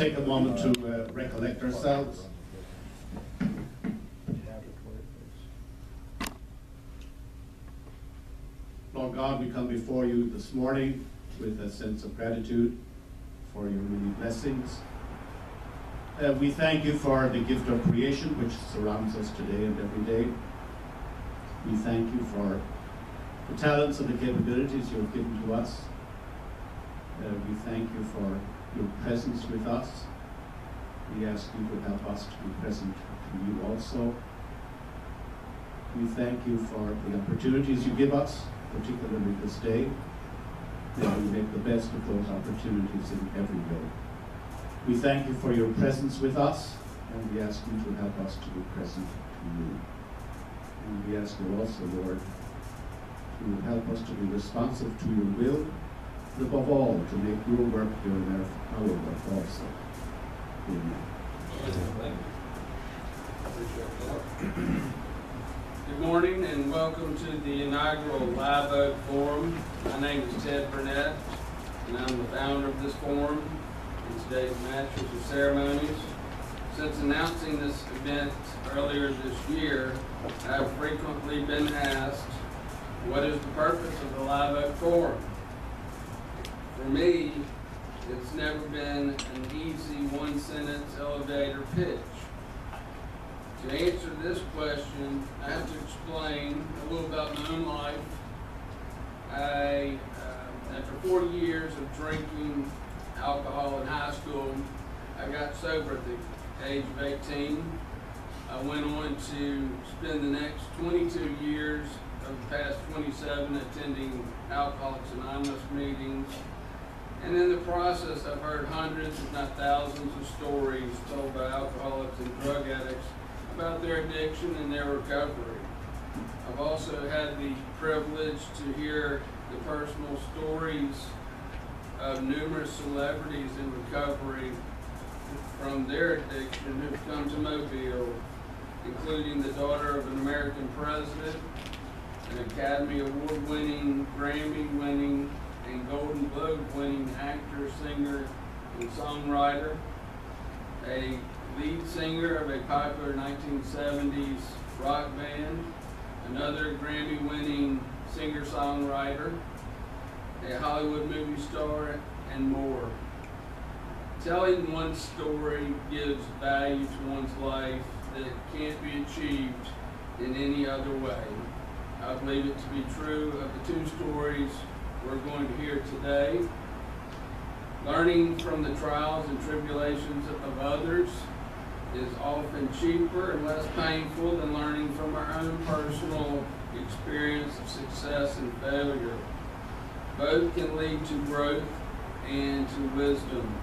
take a moment to recollect ourselves. Lord God, we come before you this morning with a sense of gratitude for your many blessings. We thank you for the gift of creation which surrounds us today and every day. We thank you for the talents and the capabilities you have given to us. We thank you for your presence with us. We ask you to help us to be present to you also. We thank you for the opportunities you give us, particularly this day. May we make the best of those opportunities in every way. We thank you for your presence with us, and we ask you to help us to be present to you. And we ask you also, Lord, to help us to be responsive to your will, and above all, to make your work here on earth our work also. Amen. Good morning and welcome to the Inaugural Live Oak Forum. My name is Burnett, and I'm the founder of this forum and today's Masters of Ceremonies. Since announcing this event earlier this year, I've frequently been asked, what is the purpose of the Live Oak Forum? For me, it's never been an easy one-sentence elevator pitch. To answer this question, I have to explain a little about my own life. After 40 years of drinking alcohol in high school, I got sober at the age of 18. I went on to spend the next 22 years of the past 27 attending Alcoholics Anonymous meetings. And in the process, I've heard hundreds, if not thousands, of stories told by alcoholics and drug addicts about their addiction and their recovery. I've also had the privilege to hear the personal stories of numerous celebrities in recovery from their addiction who've come to Mobile, including the daughter of an American president, an Academy Award-winning, Grammy-winning, and Golden Globe-winning actor, singer, and songwriter, a lead singer of a popular 1970s rock band, another Grammy-winning singer-songwriter, a Hollywood movie star, and more. Telling one's story gives value to one's life that can't be achieved in any other way. I believe it to be true of the two stories we're going to hear today. Learning from the trials and tribulations of others is often cheaper and less painful than learning from our own personal experience of success and failure. Both can lead to growth and to wisdom.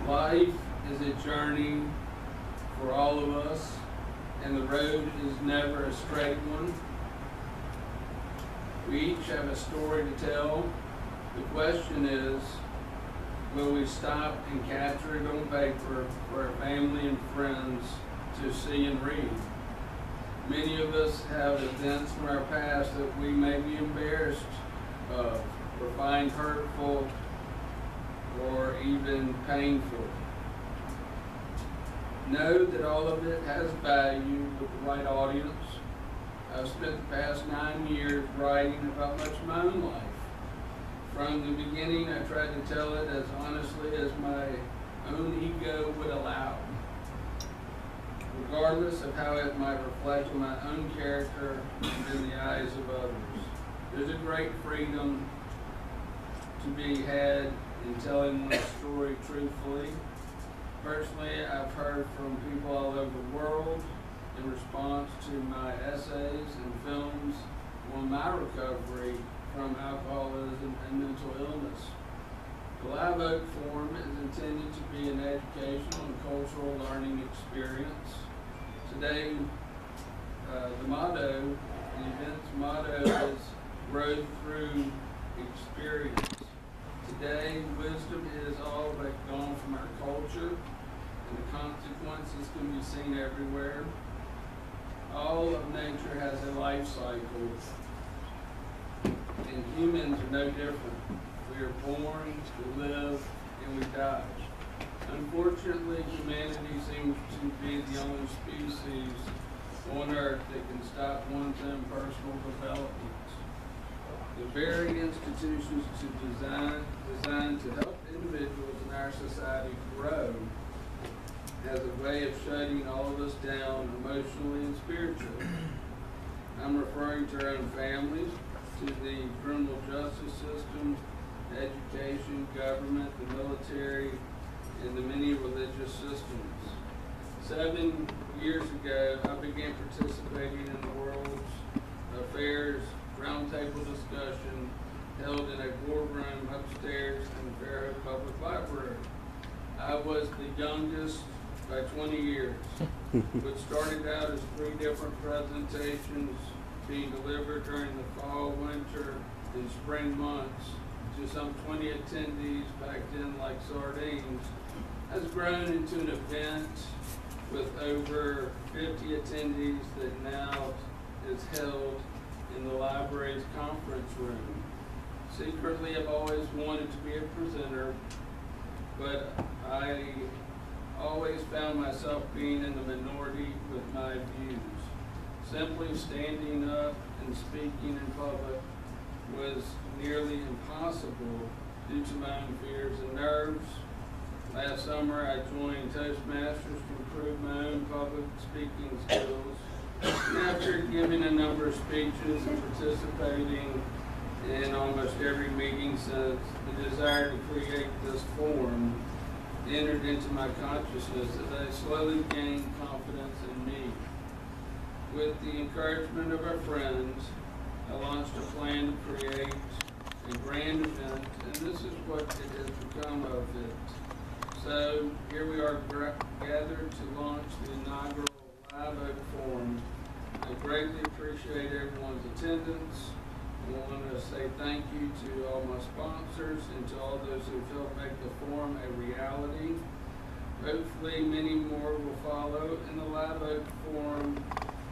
Life is a journey for all of us, and the road is never a straight one. We each have a story to tell. The question is, will we stop and capture it on paper for our family and friends to see and read? Many of us have events from our past that we may be embarrassed of, or find hurtful, or even painful. Know that all of it has value with the right audience. I've spent the past 9 years writing about much of my own life. From the beginning, I tried to tell it as honestly as my own ego would allow, regardless of how it might reflect on my own character and in the eyes of others. There's a great freedom to be had in telling one's story truthfully. Personally, I've heard from people all over the world in response to my essays and films on my recovery from alcoholism and mental illness. The Live Oak Forum is intended to be an educational and cultural learning experience. Today, the event's motto is growth through experience. Today, wisdom is all but gone from our culture, and the consequences can be seen everywhere. All of nature has a life cycle, and humans are no different. We are born, we live, and we die. Unfortunately, humanity seems to be the only species on Earth that can stop one's own personal development. The very institutions designed to help individuals in our society grow has a way of shutting all of us down emotionally and spiritually. I'm referring to our own families, to the criminal justice system, education, government, the military, and the many religious systems. 7 years ago, I began participating in the world's affairs roundtable discussion held in a boardroom upstairs in the Fairhope Public Library. I was the youngest by 20 years, which started out as 3 different presentations being delivered during the fall, winter, and spring months to some 20 attendees back then like sardines, has grown into an event with over 50 attendees that now is held in the library's conference room. Secretly, I've always wanted to be a presenter, but I always found myself being in the minority with my views. Simply standing up and speaking in public was nearly impossible due to my own fears and nerves. Last summer, I joined Toastmasters to improve my own public speaking skills. And after giving a number of speeches and participating in almost every meeting since, the desire to create this forum entered into my consciousness as I slowly gained confidence in me. With the encouragement of our friends, I launched a plan to create a grand event, and this is what it has become of it. So here we are gathered to launch the Inaugural Live Oak Forum. I greatly appreciate everyone's attendance. I want to say thank you to all my sponsors and to all those who have helped make the forum a reality. Hopefully many more will follow, and the Live Oak Forum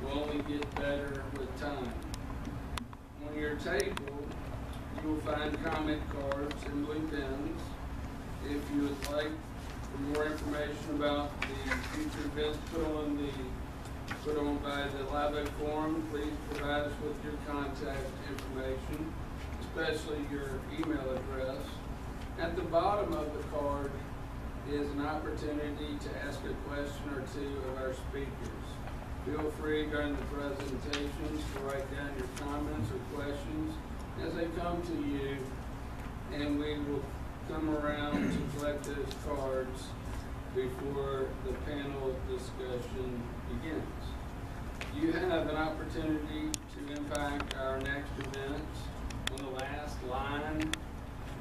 will only get better with time. On your table, you will find comment cards and blue pens. If you would like more information about the future events put on by the Live Oak Forum, please provide us with your contact information, especially your email address. At the bottom of the card is an opportunity to ask a question or two of our speakers. Feel free during the presentations to write down your comments or questions as they come to you, and we will come around to collect those cards before the panel discussion begins. You have an opportunity to impact our next event. On the last line,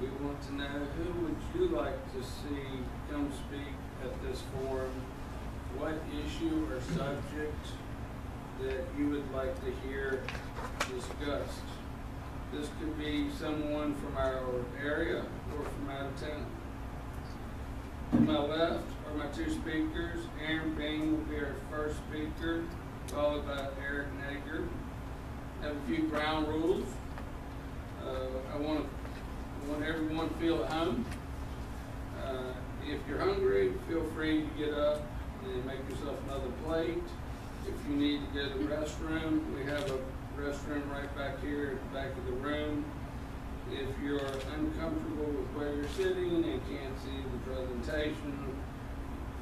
we want to know who would you like to see come speak at this forum, what issue or subject that you would like to hear discussed. This could be someone from our area or from out of town. To my left are my 2 speakers. Aaron Bean will be our first speaker, followed by Nager. I have a few ground rules. I want everyone to feel at home. If you're hungry, feel free to get up and make yourself another plate. If you need to go to the restroom, we have a restroom right back here at the back of the room. If you're uncomfortable with where you're sitting and can't see the presentation,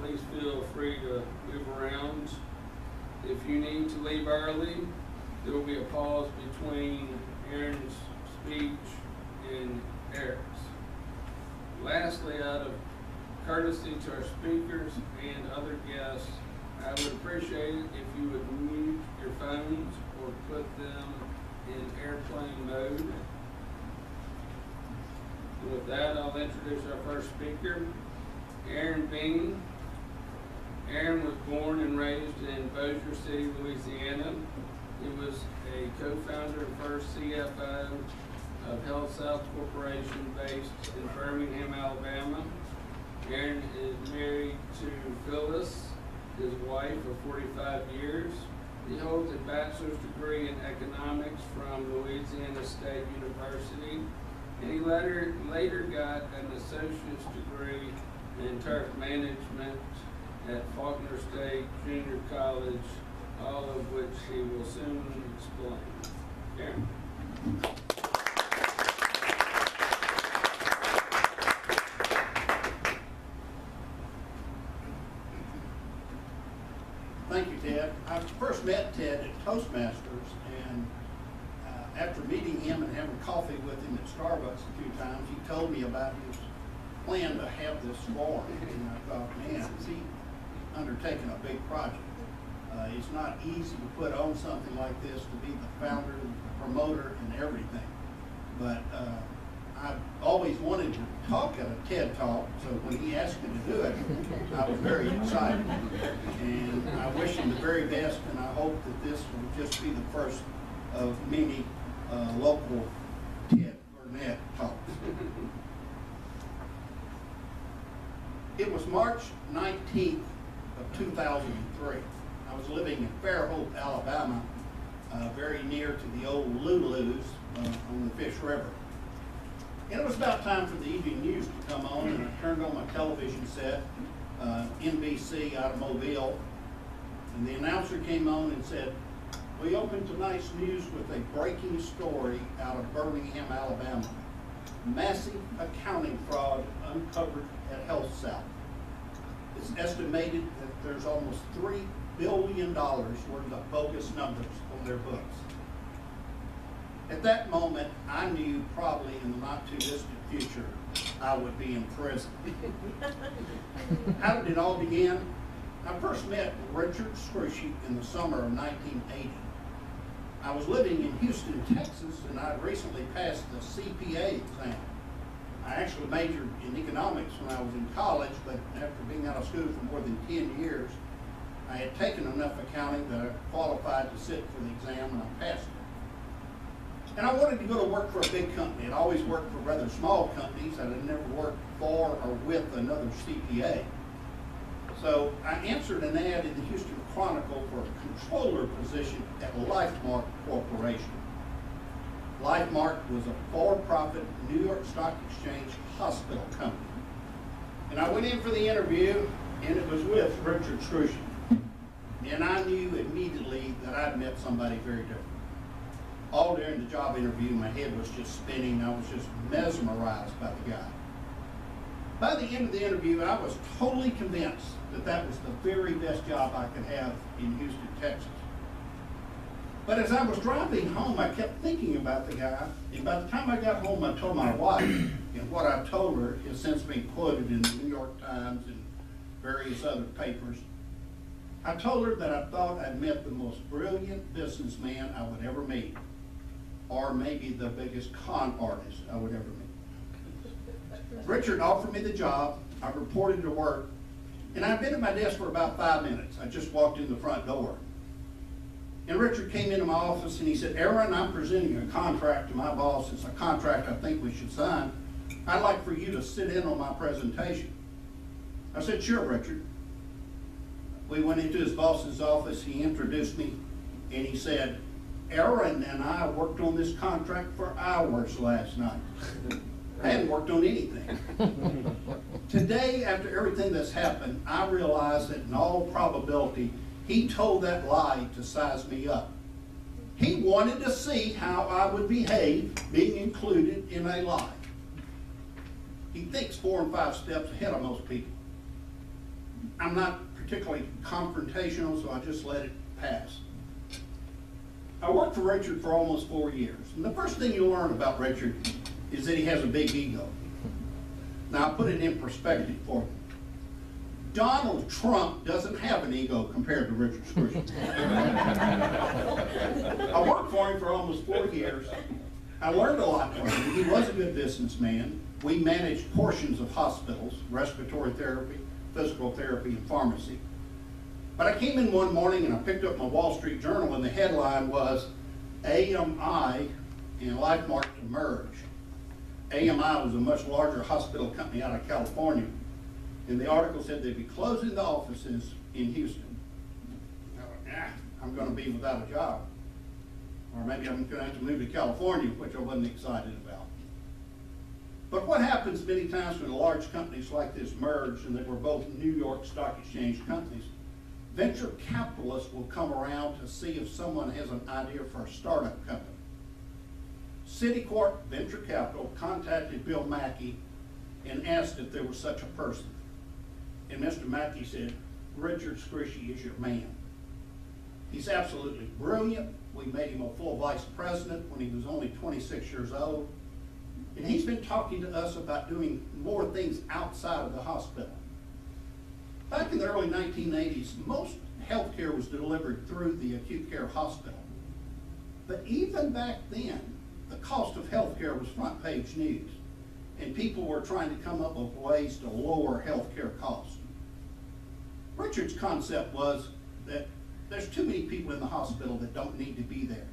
please feel free to move around. If you need to leave early, there will be a pause between Aaron's speech and Eric's. Lastly, out of courtesy to our speakers and other guests, I would appreciate it if you would mute your phones or put them in airplane mode. And with that, I'll introduce our first speaker, Aaron Bean. Aaron was born and raised in Bossier City, Louisiana. He was a co-founder and first CFO of HealthSouth Corporation based in Birmingham, Alabama. Aaron is married to Phyllis, his wife of 45 years. He holds a bachelor's degree in economics from Louisiana State University, and he later got an associate's degree and turf management at Faulkner State Junior College, all of which he will soon explain. Karen? Thank you, Ted. I first met Ted at Toastmasters, and after meeting him and having coffee with him at Starbucks a few times, he told me about his plan to have this forum. And I thought, man, is he undertaking a big project? It's not easy to put on something like this, to be the founder, the promoter, and everything. But I've always wanted to talk at a TED Talk, so when he asked me to do it, I was very excited. And I wish him the very best, and I hope that this will just be the first of many local Ted Burnett talks. It was March 19th of 2003. I was living in Fairhope, Alabama, very near to the old Lulu's on the Fish River. And it was about time for the evening news to come on, and I turned on my television set, NBC out of Mobile, and the announcer came on and said, "We open tonight's news with a breaking story out of Birmingham, Alabama. Massive accounting fraud uncovered at HealthSouth. It's estimated that there's almost $3 billion worth of bogus numbers on their books." At that moment, I knew probably in the not too distant future, I would be in prison. How did it all begin? I first met Richard Scrushy in the summer of 1980. I was living in Houston, Texas, and I recently passed the CPA exam. I actually majored in economics when I was in college, but after being out of school for more than 10 years, I had taken enough accounting that I qualified to sit for the exam, and I passed it. And I wanted to go to work for a big company. I'd always worked for rather small companies. I had never worked for or with another CPA. So I answered an ad in the Houston Chronicle for a controller position at LifeMark Corporation. LifeMark was a for-profit New York Stock Exchange hospital company. And I went in for the interview, and it was with Richard Scrushy. And I knew immediately that I'd met somebody very different. All during the job interview, my head was just spinning. I was just mesmerized by the guy. By the end of the interview, I was totally convinced that that was the very best job I could have in Houston, Texas. But as I was driving home, I kept thinking about the guy, and by the time I got home, I told my wife, and what I told her has since been quoted in the New York Times and various other papers. I told her that I thought I'd met the most brilliant businessman I would ever meet, or maybe the biggest con artist I would ever meet. Richard offered me the job. I reported to work, and I'd been at my desk for about 5 minutes. I just walked in the front door. And Richard came into my office and he said, "Aaron, I'm presenting a contract to my boss. It's a contract I think we should sign. I'd like for you to sit in on my presentation." I said, "Sure, Richard." We went into his boss's office. He introduced me and he said, "Aaron and I worked on this contract for hours last night." I hadn't worked on anything. Today, after everything that's happened, I realize that in all probability, he told that lie to size me up. He wanted to see how I would behave being included in a lie. He thinks 4 and 5 steps ahead of most people. I'm not particularly confrontational, so I just let it pass. I worked for Richard for almost 4 years. And the first thing you learn about Richard is that he has a big ego. Now, I'll put it in perspective for you. Donald Trump doesn't have an ego compared to Richard Scrushy. I worked for him for almost 4 years. I learned a lot from him. He was a good businessman. We managed portions of hospitals, respiratory therapy, physical therapy, and pharmacy. But I came in one morning and I picked up my Wall Street Journal, and the headline was AMI and LifeMark to merge. AMI was a much larger hospital company out of California. And the article said they'd be closing the offices in Houston. I thought, I'm going to be without a job. Or maybe I'm going to have to move to California, which I wasn't excited about. But what happens many times when large companies like this merge, and that we're both New York Stock Exchange companies, venture capitalists will come around to see if someone has an idea for a startup company. Citicorp Venture Capital contacted Bill Mackey and asked if there was such a person. And Mr. Mackey said, Richard Scrishy is your man. He's absolutely brilliant. We made him a full vice president when he was only 26 years old. And he's been talking to us about doing more things outside of the hospital. Back in the early 1980s, most healthcare was delivered through the acute care hospital. But even back then, the cost of healthcare was front page news, and people were trying to come up with ways to lower healthcare costs. Richard's concept was that there's too many people in the hospital that don't need to be there.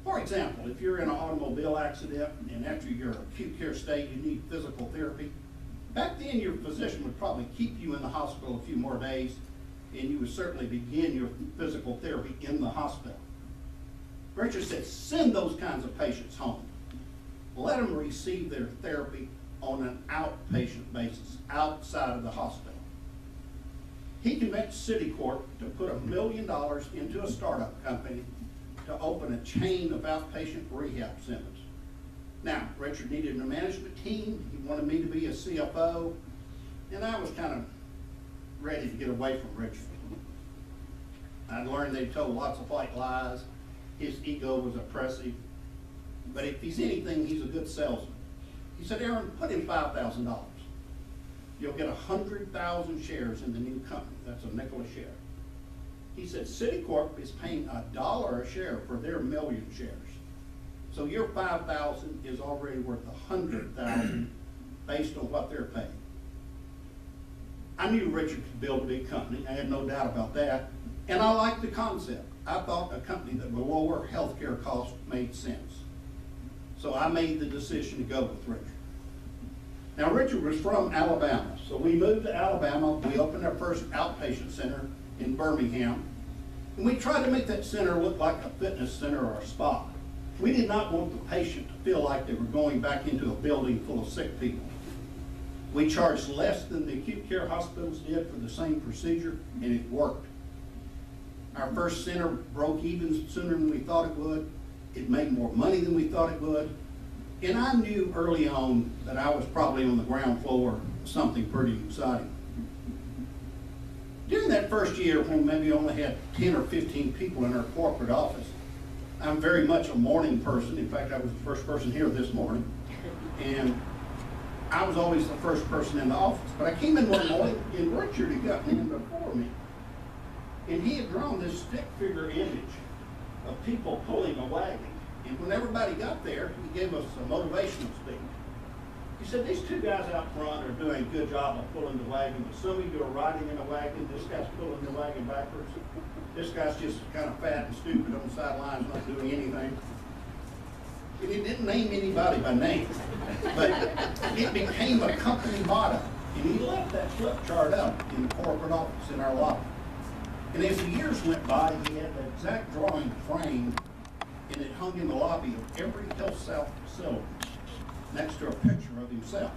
For example, if you're in an automobile accident and after your acute care stay you need physical therapy, back then your physician would probably keep you in the hospital a few more days, and you would certainly begin your physical therapy in the hospital. Richard said, send those kinds of patients home. Let them receive their therapy on an outpatient basis, outside of the hospital. He convinced Citicorp to put $1 million into a startup company to open a chain of outpatient rehab centers. Now, Richard needed a management team. He wanted me to be a CFO, and I was kind of ready to get away from Richard. I'd learned they told lots of white lies. His ego was oppressive. But if he's anything, he's a good salesman. He said, Aaron, put in $5,000. You'll get 100,000 shares in the new company. That's a nickel a share. He said, Citicorp is paying $1 a share for their 1 million shares. So your 5,000 is already worth 100,000 based on what they're paying. I knew Richard could build a big company. I had no doubt about that. And I liked the concept. I thought a company that would lower healthcare costs made sense. So I made the decision to go with Richard. Now, Richard was from Alabama. So we moved to Alabama. We opened our first outpatient center in Birmingham. And we tried to make that center look like a fitness center or a spa. We did not want the patient to feel like they were going back into a building full of sick people. We charged less than the acute care hospitals did for the same procedure, and it worked. Our first center broke even sooner than we thought it would. It made more money than we thought it would. And I knew early on that I was probably on the ground floor of something pretty exciting. During that first year, when maybe only had 10 or 15 people in our corporate office, I'm very much a morning person. In fact, I was the first person here this morning. And I was always the first person in the office. But I came in one morning, and Richard had gotten in before me. And he had drawn this stick figure image of people pulling a wagon. And when everybody got there, he gave us a motivational speech. He said, these two guys out front are doing a good job of pulling the wagon, but some of you are riding in a wagon. This guy's pulling the wagon backwards. This guy's just kind of fat and stupid on the sidelines, not doing anything. And he didn't name anybody by name, but it became a company motto. And he left that flip chart up in the corporate office in our lobby. And as the years went by, he had the exact drawing framed, and it hung in the lobby of every HealthSouth facility next to a picture of himself.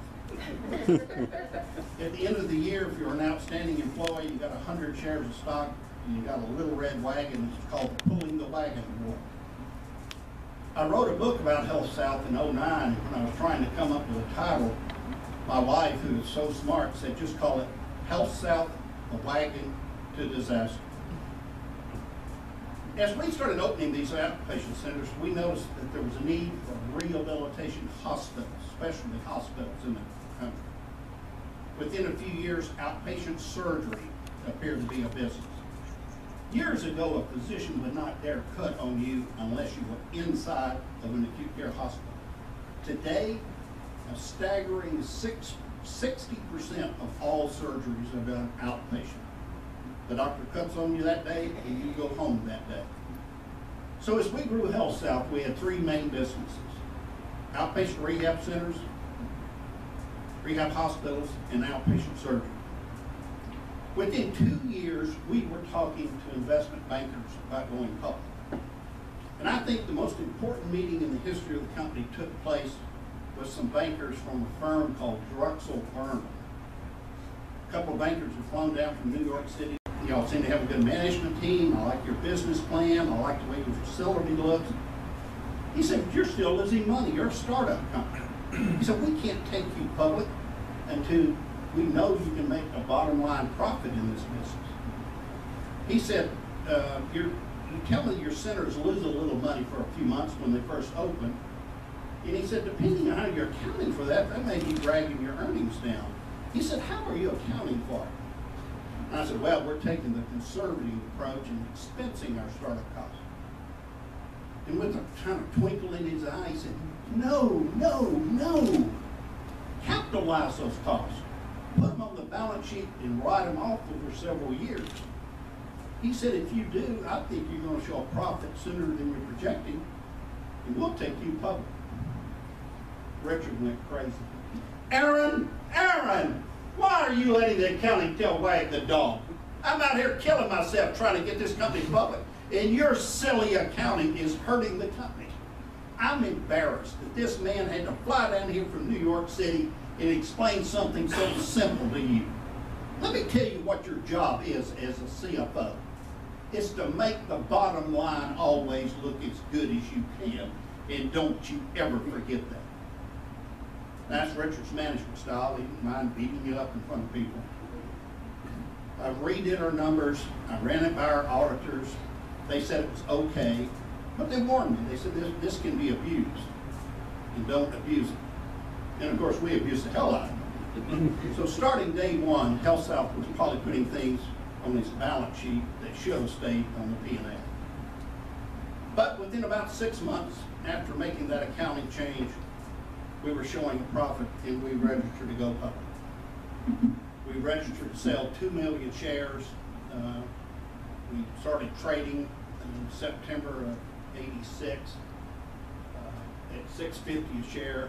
At the end of the year, if you're an outstanding employee, you got 100 shares of stock, and you got a little red wagon. It's called the Pulling the Wagon Award. I wrote a book about HealthSouth in '09, and when I was trying to come up with a title, my wife, who is so smart, said just call it HealthSouth, a Wagon to Disaster. As we started opening these outpatient centers, we noticed that there was a need for rehabilitation hospitals, specialty hospitals in the country. Within a few years, outpatient surgery appeared to be a business. Years ago, a physician would not dare cut on you unless you were inside of an acute care hospital. Today, a staggering 60% of all surgeries are done outpatient. The doctor cuts on you that day, and you go home that day. So as we grew HealthSouth, we had three main businesses: outpatient rehab centers, rehab hospitals, and outpatient surgery. Within 2 years, we were talking to investment bankers about going public. And I think the most important meeting in the history of the company took place with some bankers from a firm called Drexel Burnett. A couple of bankers have flown down from New York City. Y'all seem to have a good management team. I like your business plan. I like the way your facility looks. He said, but you're still losing money. You're a startup company. He said, we can't take you public until we know you can make a bottom line profit in this business. He said, you tell me your centers lose a little money for a few months when they first open. And he said, depending on how you're accounting for that, that may be dragging your earnings down. He said, how are you accounting for it? And I said, well, we're taking the conservative approach and expensing our startup costs. And with a kind of twinkle in his eye, he said, no. Capitalize those costs. Put them on the balance sheet and write them off over several years. He said, if you do, I think you're going to show a profit sooner than you're projecting, and we'll take you public. Richard went crazy. Aaron, why are you letting the accounting tail wag the dog? I'm out here killing myself trying to get this company public, and your silly accounting is hurting the company. I'm embarrassed that this man had to fly down here from New York City and explain something so simple to you. Let me tell you what your job is as a CFO. It's to make the bottom line always look as good as you can, and don't you ever forget that. That's Richard's management style. He didn't mind beating you up in front of people. I redid our numbers. I ran it by our auditors. They said it was okay, but they warned me. They said this can be abused, and don't abuse it. And of course, we abused the hell out of it. So starting day one, HealthSouth was probably putting things on this balance sheet that should have stayed on the P&L. But within about 6 months after making that accounting change, we were showing a profit, and we registered to go public. We registered to sell 2 million shares. We started trading in September of '86 at $6.50 a share.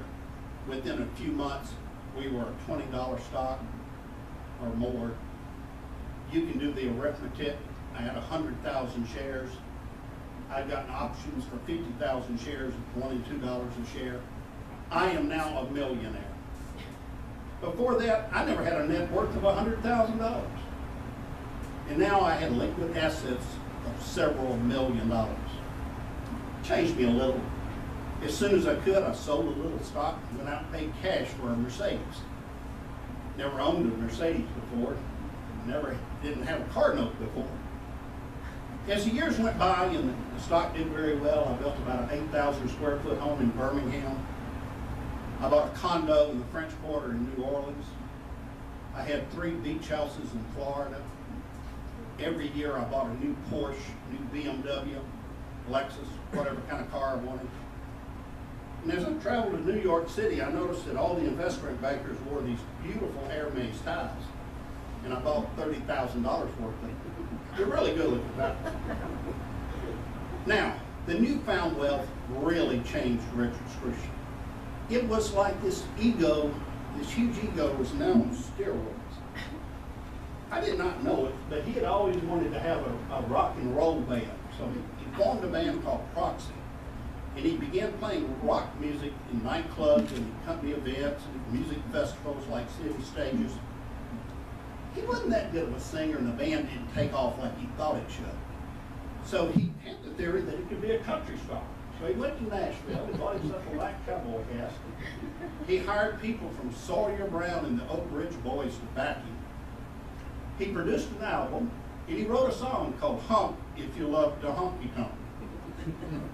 Within a few months, we were a $20 stock or more. You can do the arithmetic. I had 100,000 shares. I've gotten options for 50,000 shares at $1 and $2 a share. I am now a millionaire. Before that, I never had a net worth of $100,000. And now I had liquid assets of several $1 million. Changed me a little. As soon as I could, I sold a little stock and went out and paid cash for a Mercedes. Never owned a Mercedes before. Didn't have a car note before. As the years went by and the stock did very well, I built about an 8,000 square foot home in Birmingham. I bought a condo in the French Quarter in New Orleans. I had 3 beach houses in Florida. Every year I bought a new Porsche, new BMW, Lexus, whatever kind of car I wanted. And as I traveled to New York City, I noticed that all the investment bankers wore these beautiful Hermes ties. And I bought $30,000 worth of them. They're really good looking ties. Now, the newfound wealth really changed Richard's Christian. It was like this ego, this huge ego was now on steroids. I did not know it, but he had always wanted to have a rock and roll band. So he formed a band called Proxy. And he began playing rock music in nightclubs and company events and music festivals like City Stages. He wasn't that good of a singer, and the band didn't take off like he thought it should. So he had the theory that it could be a country star. So he went to Nashville, he bought himself a black cowboy hat. He hired people from Sawyer Brown and the Oak Ridge Boys to back him. He produced an album, and he wrote a song called Hump If You Love to Honky Tonk.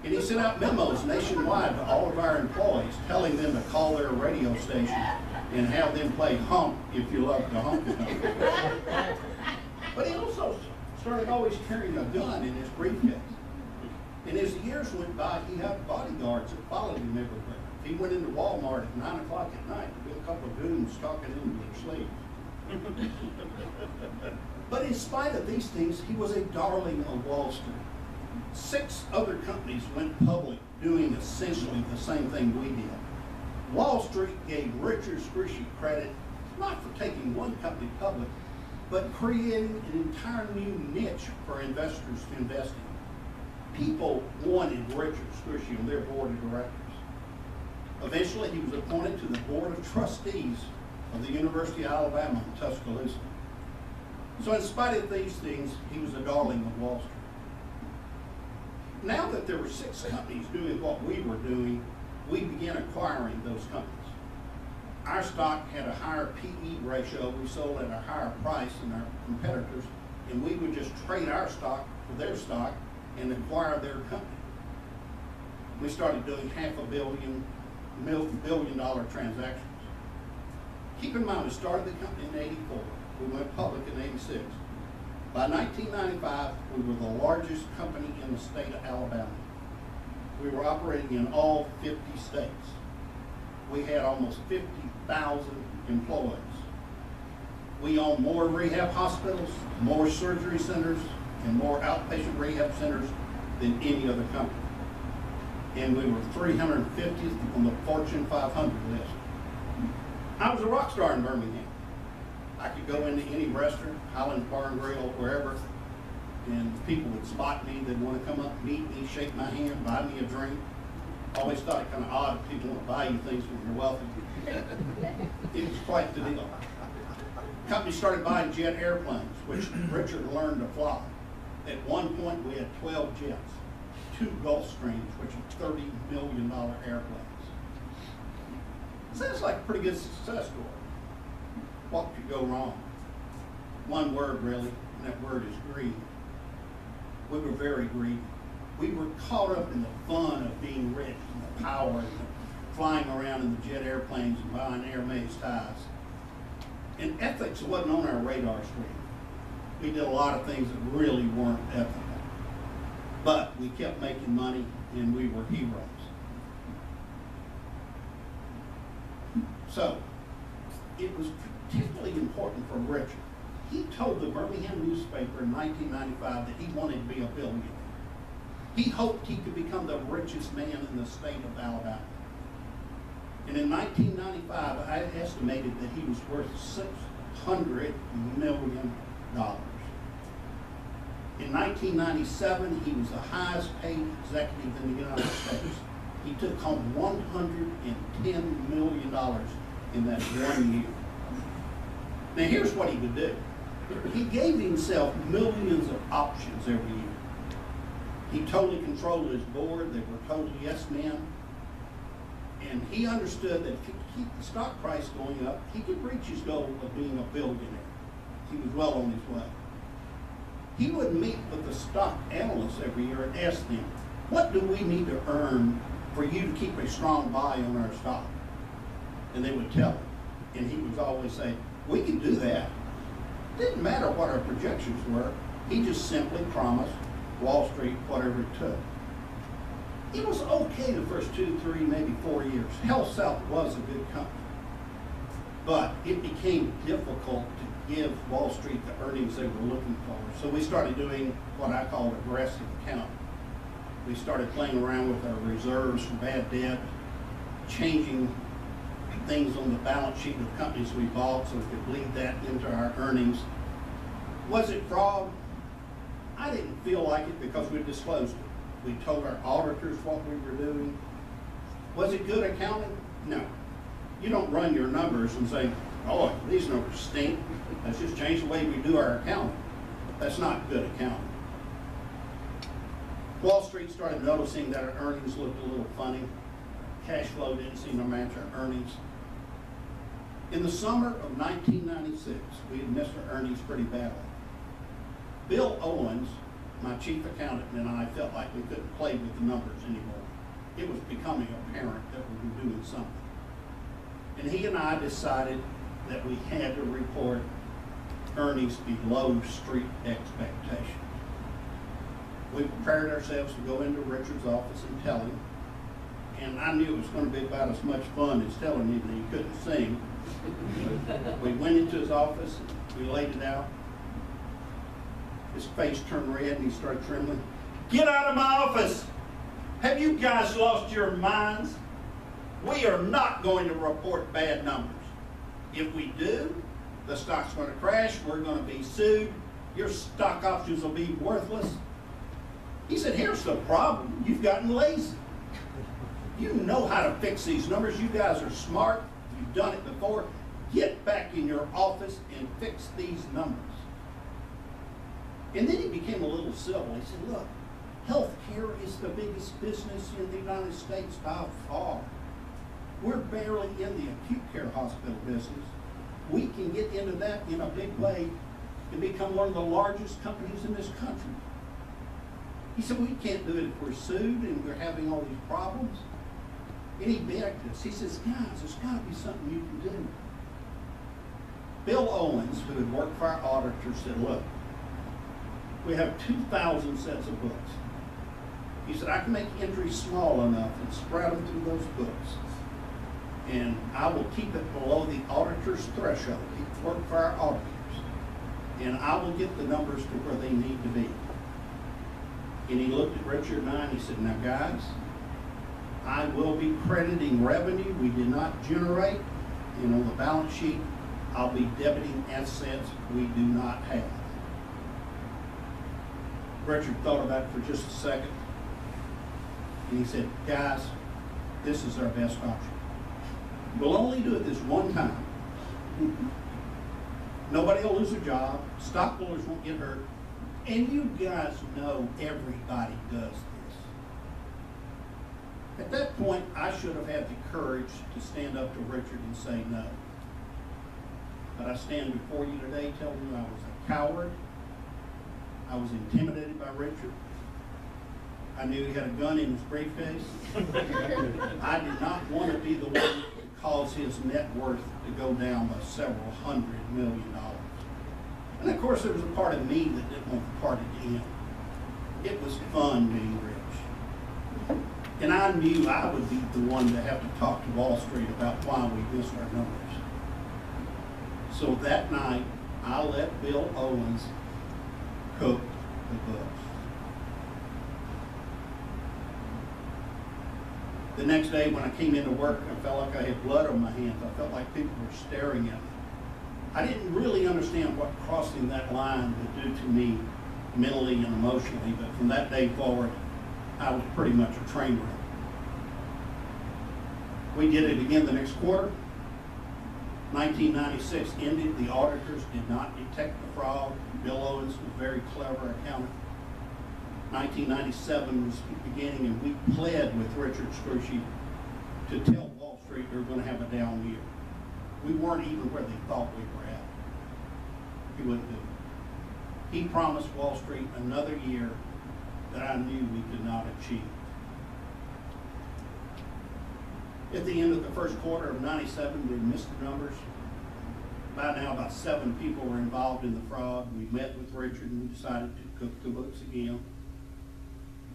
And he sent out memos nationwide to all of our employees telling them to call their radio station and have them play Hump If You Love to Honky Tonk. But he also started always carrying a gun in his briefcase. And as the years went by, he had bodyguards that followed him everywhere. If he went into Walmart at 9 o'clock at night, there'd be a couple of goons talking into their sleeves. But in spite of these things, he was a darling of Wall Street. 6 other companies went public doing essentially the same thing we did. Wall Street gave Richard Scrishy credit not for taking one company public, but creating an entire new niche for investors to invest in. People wanted Richard Scrishy on their board of directors. Eventually, he was appointed to the Board of Trustees of the University of Alabama in Tuscaloosa. So in spite of these things, he was a darling of Wall Street. Now that there were 6 companies doing what we were doing, we began acquiring those companies. Our stock had a higher PE ratio. We sold at a higher price than our competitors, and we would just trade our stock for their stock and acquire their company. We started doing $500 million transactions. Keep in mind, we started the company in '84. We went public in '86. By 1995, we were the largest company in the state of Alabama. We were operating in all 50 states. We had almost 50,000 employees. We own more rehab hospitals, more surgery centers, and more outpatient rehab centers than any other company. And we were 350th on the Fortune 500 list. I was a rock star in Birmingham. I could go into any restaurant, Highland Bar and Grill, wherever, and people would spot me. They'd want to come up, meet me, shake my hand, buy me a drink. Always thought it kind of odd if people want to buy you things when you're wealthy. It was quite the deal. Company started buying jet airplanes, which Richard learned to fly. At one point, we had 12 jets, 2 Gulfstreams, which are $30 million airplanes. Sounds like a pretty good success story. What could go wrong? One word, really, and that word is greed. We were very greedy. We were caught up in the fun of being rich and the power and the flying around in the jet airplanes and buying Hermes Ties. And ethics wasn't on our radar screen. We did a lot of things that really weren't ethical. But we kept making money, and we were heroes. So, it was particularly important for Richard. He told the Birmingham newspaper in 1995 that he wanted to be a billionaire. He hoped he could become the richest man in the state of Alabama. And in 1995, I estimated that he was worth $600 million. In 1997, he was the highest paid executive in the United States. He took home $110 million in that 1 year. Now here's what he would do. He gave himself millions of options every year. He totally controlled his board. They were total yes men. And he understood that if he could keep the stock price going up, he could reach his goal of being a billionaire. He was well on his way. He would meet with the stock analysts every year and ask them, what do we need to earn for you to keep a strong buy on our stock? And they would tell him. And he would always say, we can do that. It didn't matter what our projections were. He just simply promised Wall Street whatever it took. It was okay the first 2, 3, maybe 4 years. HealthSouth was a good company. But it became difficult to give Wall Street the earnings they were looking for. So we started doing what I call aggressive accounting. We started playing around with our reserves for bad debt, changing things on the balance sheet of companies we bought so we could bleed that into our earnings. Was it fraud? I didn't feel like it because we disclosed it. We told our auditors what we were doing. Was it good accounting? No. You don't run your numbers and say, oh, these numbers stink. Let's just change the way we do our accounting. That's not good accounting. Wall Street started noticing that our earnings looked a little funny. Cash flow didn't seem to match our earnings. In the summer of 1996, we had missed our earnings pretty badly. Bill Owens, my chief accountant, and I felt like we couldn't play with the numbers anymore. It was becoming apparent that we were doing something. And he and I decided that we had to report earnings below street expectations. We prepared ourselves to go into Richard's office and tell him, and I knew it was going to be about as much fun as telling him that he couldn't sing. We went into his office, we laid it out. His face turned red and he started trembling. Get out of my office! Have you guys lost your minds? We are not going to report bad numbers. If we do, the stock's going to crash, we're going to be sued, your stock options will be worthless. He said, here's the problem, you've gotten lazy. You know how to fix these numbers. You guys are smart. You've done it before. Get back in your office and fix these numbers. And then he became a little civil. He said, look, healthcare is the biggest business in the United States by far. We're barely in the acute care hospital business. We can get into that in a big way and become one of the largest companies in this country. He said, we can't do it if we're sued and we're having all these problems. And he begged us. He says, guys, there's got to be something you can do. Bill Owens, who had worked for our auditor, said, look, we have 2,000 sets of books. He said, I can make entries small enough and spread them through those books. And I will keep it below the auditor's threshold. He worked for our auditors. And I will get the numbers to where they need to be. And he looked at Richard and I and he said, now guys, I will be crediting revenue we did not generate. And on the balance sheet, I'll be debiting assets we do not have. Richard thought about it for just a second. And he said, guys, this is our best option. We'll only do it this one time. Nobody will lose their job. Stockholders won't get hurt. And you guys know everybody does this. At that point, I should have had the courage to stand up to Richard and say no. But I stand before you today telling you I was a coward. I was intimidated by Richard. I knew he had a gun in his briefcase. I did not want to be the one to cause his net worth to go down by several $100 million. And of course, there was a part of me that didn't want the party to end. It was fun being rich. And I knew I would be the one to have to talk to Wall Street about why we missed our numbers. So that night, I let Bill Owens cook the books. The next day when I came into work, I felt like I had blood on my hands. I felt like people were staring at me. I didn't really understand what crossing that line would do to me mentally and emotionally, but from that day forward, I was pretty much a train wreck. We did it again the next quarter. 1996 ended. The auditors did not detect the fraud. Bill Owens was a very clever accountant. 1997 was beginning, and we pled with Richard Scrushy to tell Wall Street we were going to have a down year. We weren't even where they thought we were at. He wouldn't do it. He promised Wall Street another year that I knew we could not achieve. At the end of the first quarter of 97, we missed the numbers. By now, about 7 people were involved in the fraud. We met with Richard and we decided to cook the books again.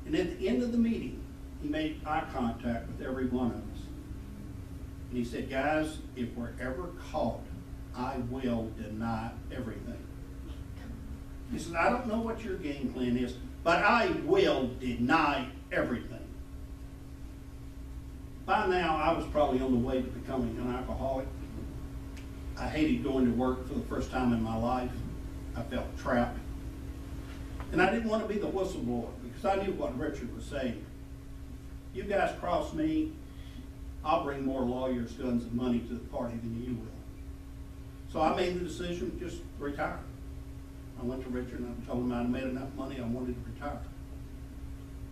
And at the end of the meeting, he made eye contact with every one of us. And he said, guys, if we're ever caught, I will deny everything. He said, I don't know what your game plan is, but I will deny everything. By now, I was probably on the way to becoming an alcoholic. I hated going to work for the first time in my life. I felt trapped. And I didn't want to be the whistleblower because I knew what Richard was saying. You guys cross me, I'll bring more lawyers, guns, and money to the party than you will. So I made the decision to just retire. I went to Richard and I told him I'd made enough money, I wanted to retire.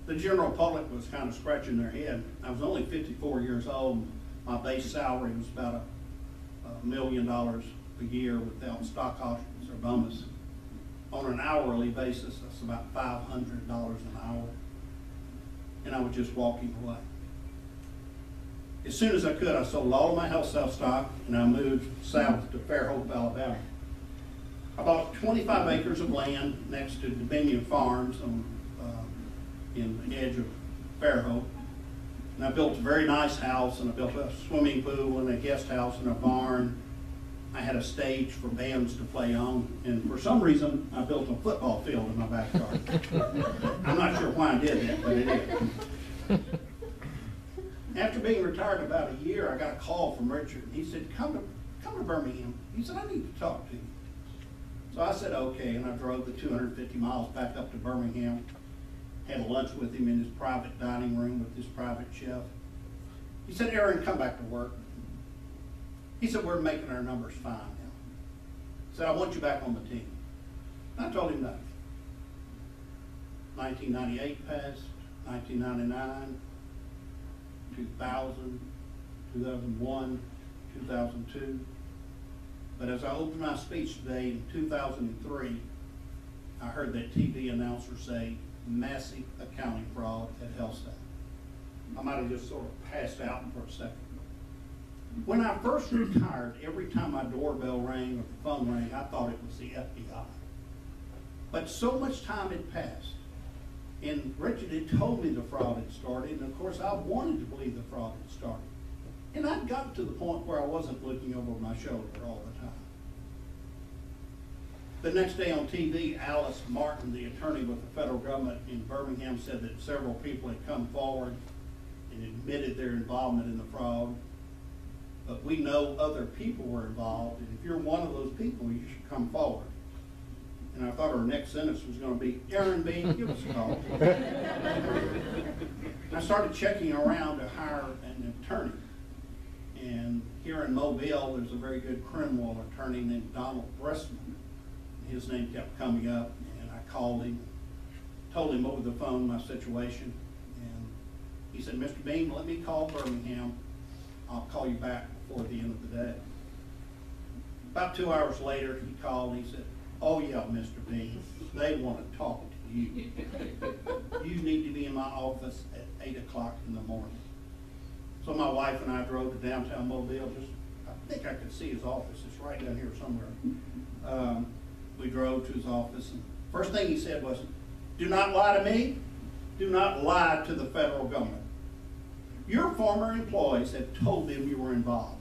The general public was kind of scratching their head. I was only 54 years old. My base salary was about $1 million a year without stock options or bonus. On an hourly basis, that's about $500 an hour. And I was just walking away. As soon as I could, I sold all of my HealthSouth stock and I moved south to Fairhope, Alabama. I bought 25 acres of land next to Dominion Farms in the edge of Fairhope. And I built a very nice house, and I built a swimming pool and a guest house and a barn. I had a stage for bands to play on, and for some reason, I built a football field in my backyard. I'm not sure why I did that, but I did. After being retired about a year, I got a call from Richard, and he said, come to Birmingham. He said, I need to talk to you. So I said, okay, and I drove the 250 miles back up to Birmingham, had lunch with him in his private dining room with his private chef. He said, Aaron, come back to work. He said, we're making our numbers fine now. He said, I want you back on the team. And I told him nothing. 1998 passed, 1999, 2000, 2001, 2002. But as I opened my speech today in 2003, I heard that TV announcer say, massive accounting fraud at HealthSouth. I might have just sort of passed out for a second. When I first retired, every time my doorbell rang or the phone rang, I thought it was the FBI. But so much time had passed, and Richard had told me the fraud had started, and of course I wanted to believe the fraud had started. And I'd gotten to the point where I wasn't looking over my shoulder all the time. The next day on TV, Alice Martin, the attorney with the federal government in Birmingham, said that several people had come forward and admitted their involvement in the fraud. But we know other people were involved, and if you're one of those people, you should come forward. And I thought her next sentence was going to be, Aaron Bean, give us a call. I started checking around to hire an attorney. And here in Mobile, there's a very good criminal attorney named Donald Bressman. His name kept coming up, and I called him, told him over the phone my situation, and he said, Mr. Bean, let me call Birmingham. I'll call you back before the end of the day. About 2 hours later, he called and he said, oh yeah, Mr. Bean, they want to talk to you. You need to be in my office at 8 o'clock in the morning. So my wife and I drove to downtown Mobile. I think I could see his office. It's right down here somewhere. We drove to his office, and first thing he said was, do not lie to me. Do not lie to the federal government. Your former employees have told them you were involved.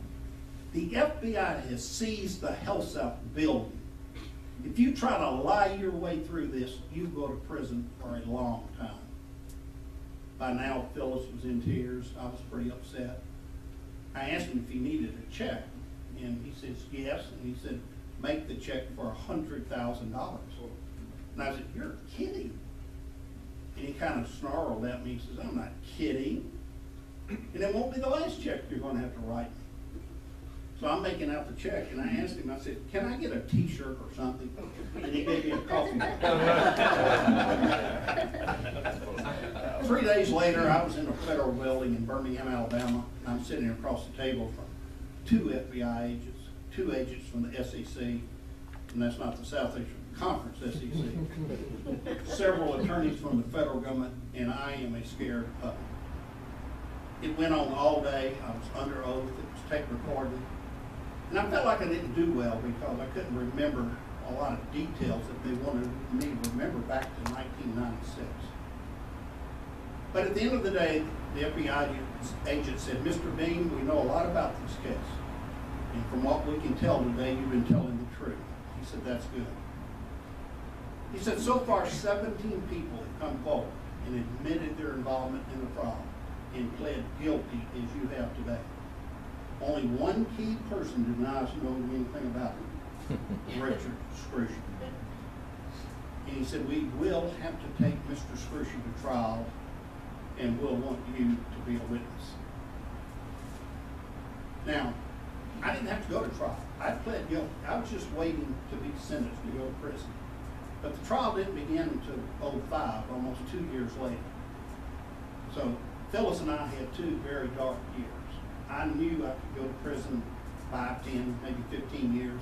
The FBI has seized the HealthSouth building. If you try to lie your way through this, you go to prison for a long time. By now, Phyllis was in tears. I was pretty upset. I asked him if he needed a check, and he says yes, and he said, make the check for $100,000. And I said, you're kidding. And he kind of snarled at me. He says, I'm not kidding. And it won't be the last check you're going to have to write me. So I'm making out the check, and I asked him, I said, can I get a t-shirt or something? And he gave me a coffee mug. 3 days later, I was in a federal building in Birmingham, Alabama, and I'm sitting across the table from 2 FBI agents, 2 agents from the SEC, and that's not the South Asian Conference SEC, several attorneys from the federal government, and I am a scared puppy. It went on all day. I was under oath. It was tape recorded. And I felt like I didn't do well because I couldn't remember a lot of details that they wanted me to remember back to 1996. But at the end of the day, the FBI agent said, Mr. Bean, we know a lot about this case. And from what we can tell today, you've been telling the truth. He said, that's good. He said, so far, 17 people have come forward and admitted their involvement in the fraud and pled guilty as you have today. Only one key person denies knowing anything about it, Richard Scrushy. And he said, we will have to take Mr. Scrushy to trial, and we'll want you to be a witness. Now, I didn't have to go to trial. I pled guilty. I was just waiting to be sentenced to go to prison. But the trial didn't begin until 2005, almost 2 years later. So Phyllis and I had 2 very dark years. I knew I could go to prison 5, 10, maybe 15 years.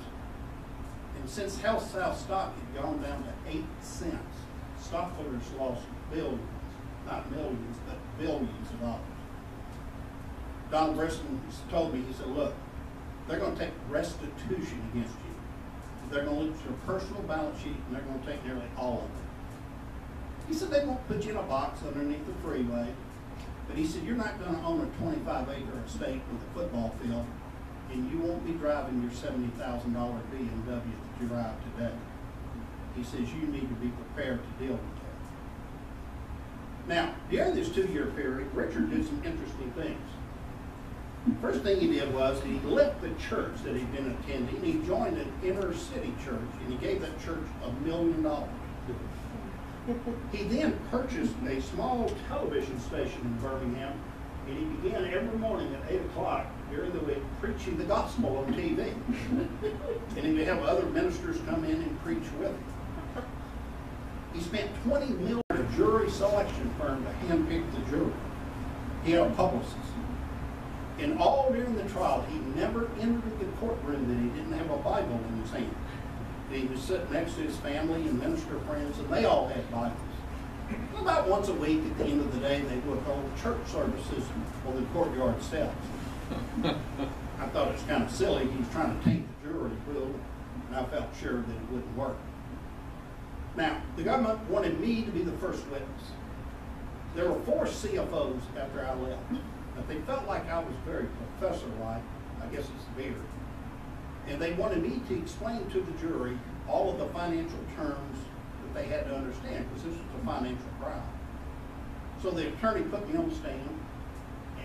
And since HealthSouth stock had gone down to 8 cents, stockholders lost billions, not millions, but billions of dollars. Donald Bressman told me, he said, look, they're going to take restitution against you. They're going to look at your personal balance sheet, and they're going to take nearly all of it. He said, they won't put you in a box underneath the freeway. But he said, you're not going to own a 25-acre estate with a football field, and you won't be driving your $70,000 BMW that you drive today. He says, you need to be prepared to deal with that. Now, during this 2-year period, Richard did some interesting things. First thing he did was he left the church that he'd been attending. He joined an inner city church, and he gave that church $1 million. He then purchased a small television station in Birmingham And he began every morning at 8 o'clock during the week preaching the gospel on TV. And he would have other ministers come in and preach with him. He spent $20 million at a jury selection firm to handpick the jury. He had a publicist. And all during the trial, he never entered the courtroom that he didn't have a Bible in his hand. And he was sitting next to his family and minister friends, and they all had Bibles. About once a week at the end of the day, they would hold church services on the courtyard steps. I thought it was kind of silly. He was trying to taint the jury pool, and I felt sure that it wouldn't work. Now, the government wanted me to be the first witness. There were 4 CFOs after I left, but they felt like I was very professor-like. I guess it's the beard. And they wanted me to explain to the jury all of the financial terms that they had to understand, because this was a financial trial. So the attorney put me on the stand,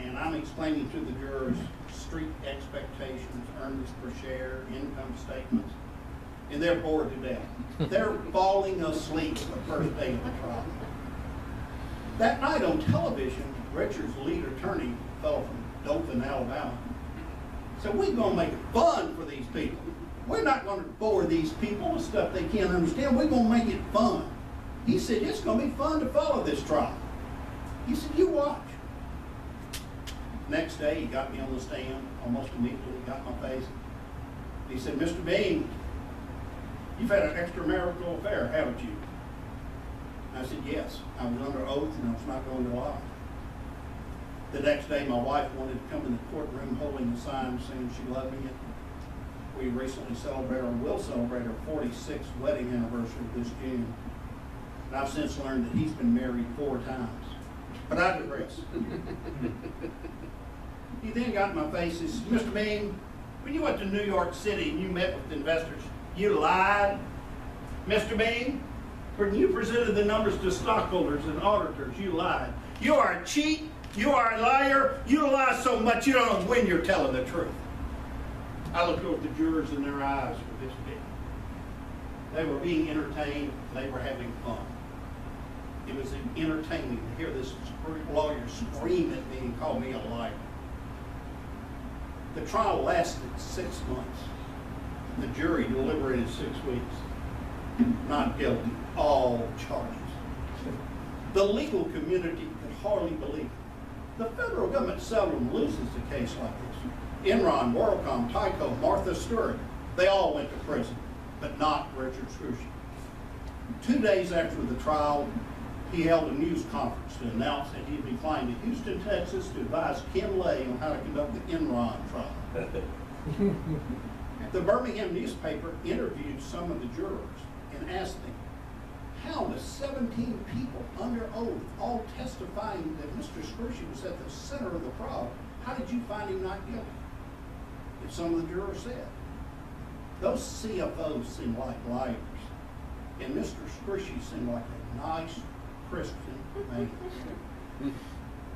and I'm explaining to the jurors street expectations, earnings per share, income statements, and they're bored to death. They're falling asleep the first day of the trial. That night on television, Richard's lead attorney, a fellow from Dothan, Alabama, said, we're going to make it fun for these people. We're not going to bore these people with stuff they can't understand. We're going to make it fun. He said, it's going to be fun to follow this trial. He said, you watch. Next day, he got me on the stand, almost immediately got my face. He said, Mr. Bean, you've had an extramarital affair, haven't you? I said, yes. I was under oath and I was not going to lie. The next day, my wife wanted to come in the courtroom holding a sign saying she loved me. We recently will celebrate our 46th wedding anniversary this June. And I've since learned that he's been married 4 times. But I digress. He then got in my face and said, Mr. Bean, when you went to New York City and you met with investors, you lied. Mr. Bean, when you presented the numbers to stockholders and auditors, you lied. You are a cheat. You are a liar. You lie so much you don't know when you're telling the truth. I looked over the jurors in their eyes for this big. They were being entertained. They were having fun. It was entertaining to hear this lawyer scream at me and call me a liar. The trial lasted 6 months. The jury deliberated 6 weeks. Not guilty. All charges. The legal community could hardly believe it. The federal government seldom loses a case like this. Enron, WorldCom, Tyco, Martha Stewart, they all went to prison, but not Richard Scrushy. 2 days after the trial, he held a news conference to announce that he'd be flying to Houston, Texas to advise Ken Lay on how to conduct the Enron trial. The Birmingham newspaper interviewed some of the jurors and asked them, how the 17 people under oath, all testifying that Mr. Scrushy was at the center of the trial, how did you find him not guilty? And some of the jurors said, those CFOs seem like liars, and Mr. Scrushy seemed like a nice Christian man.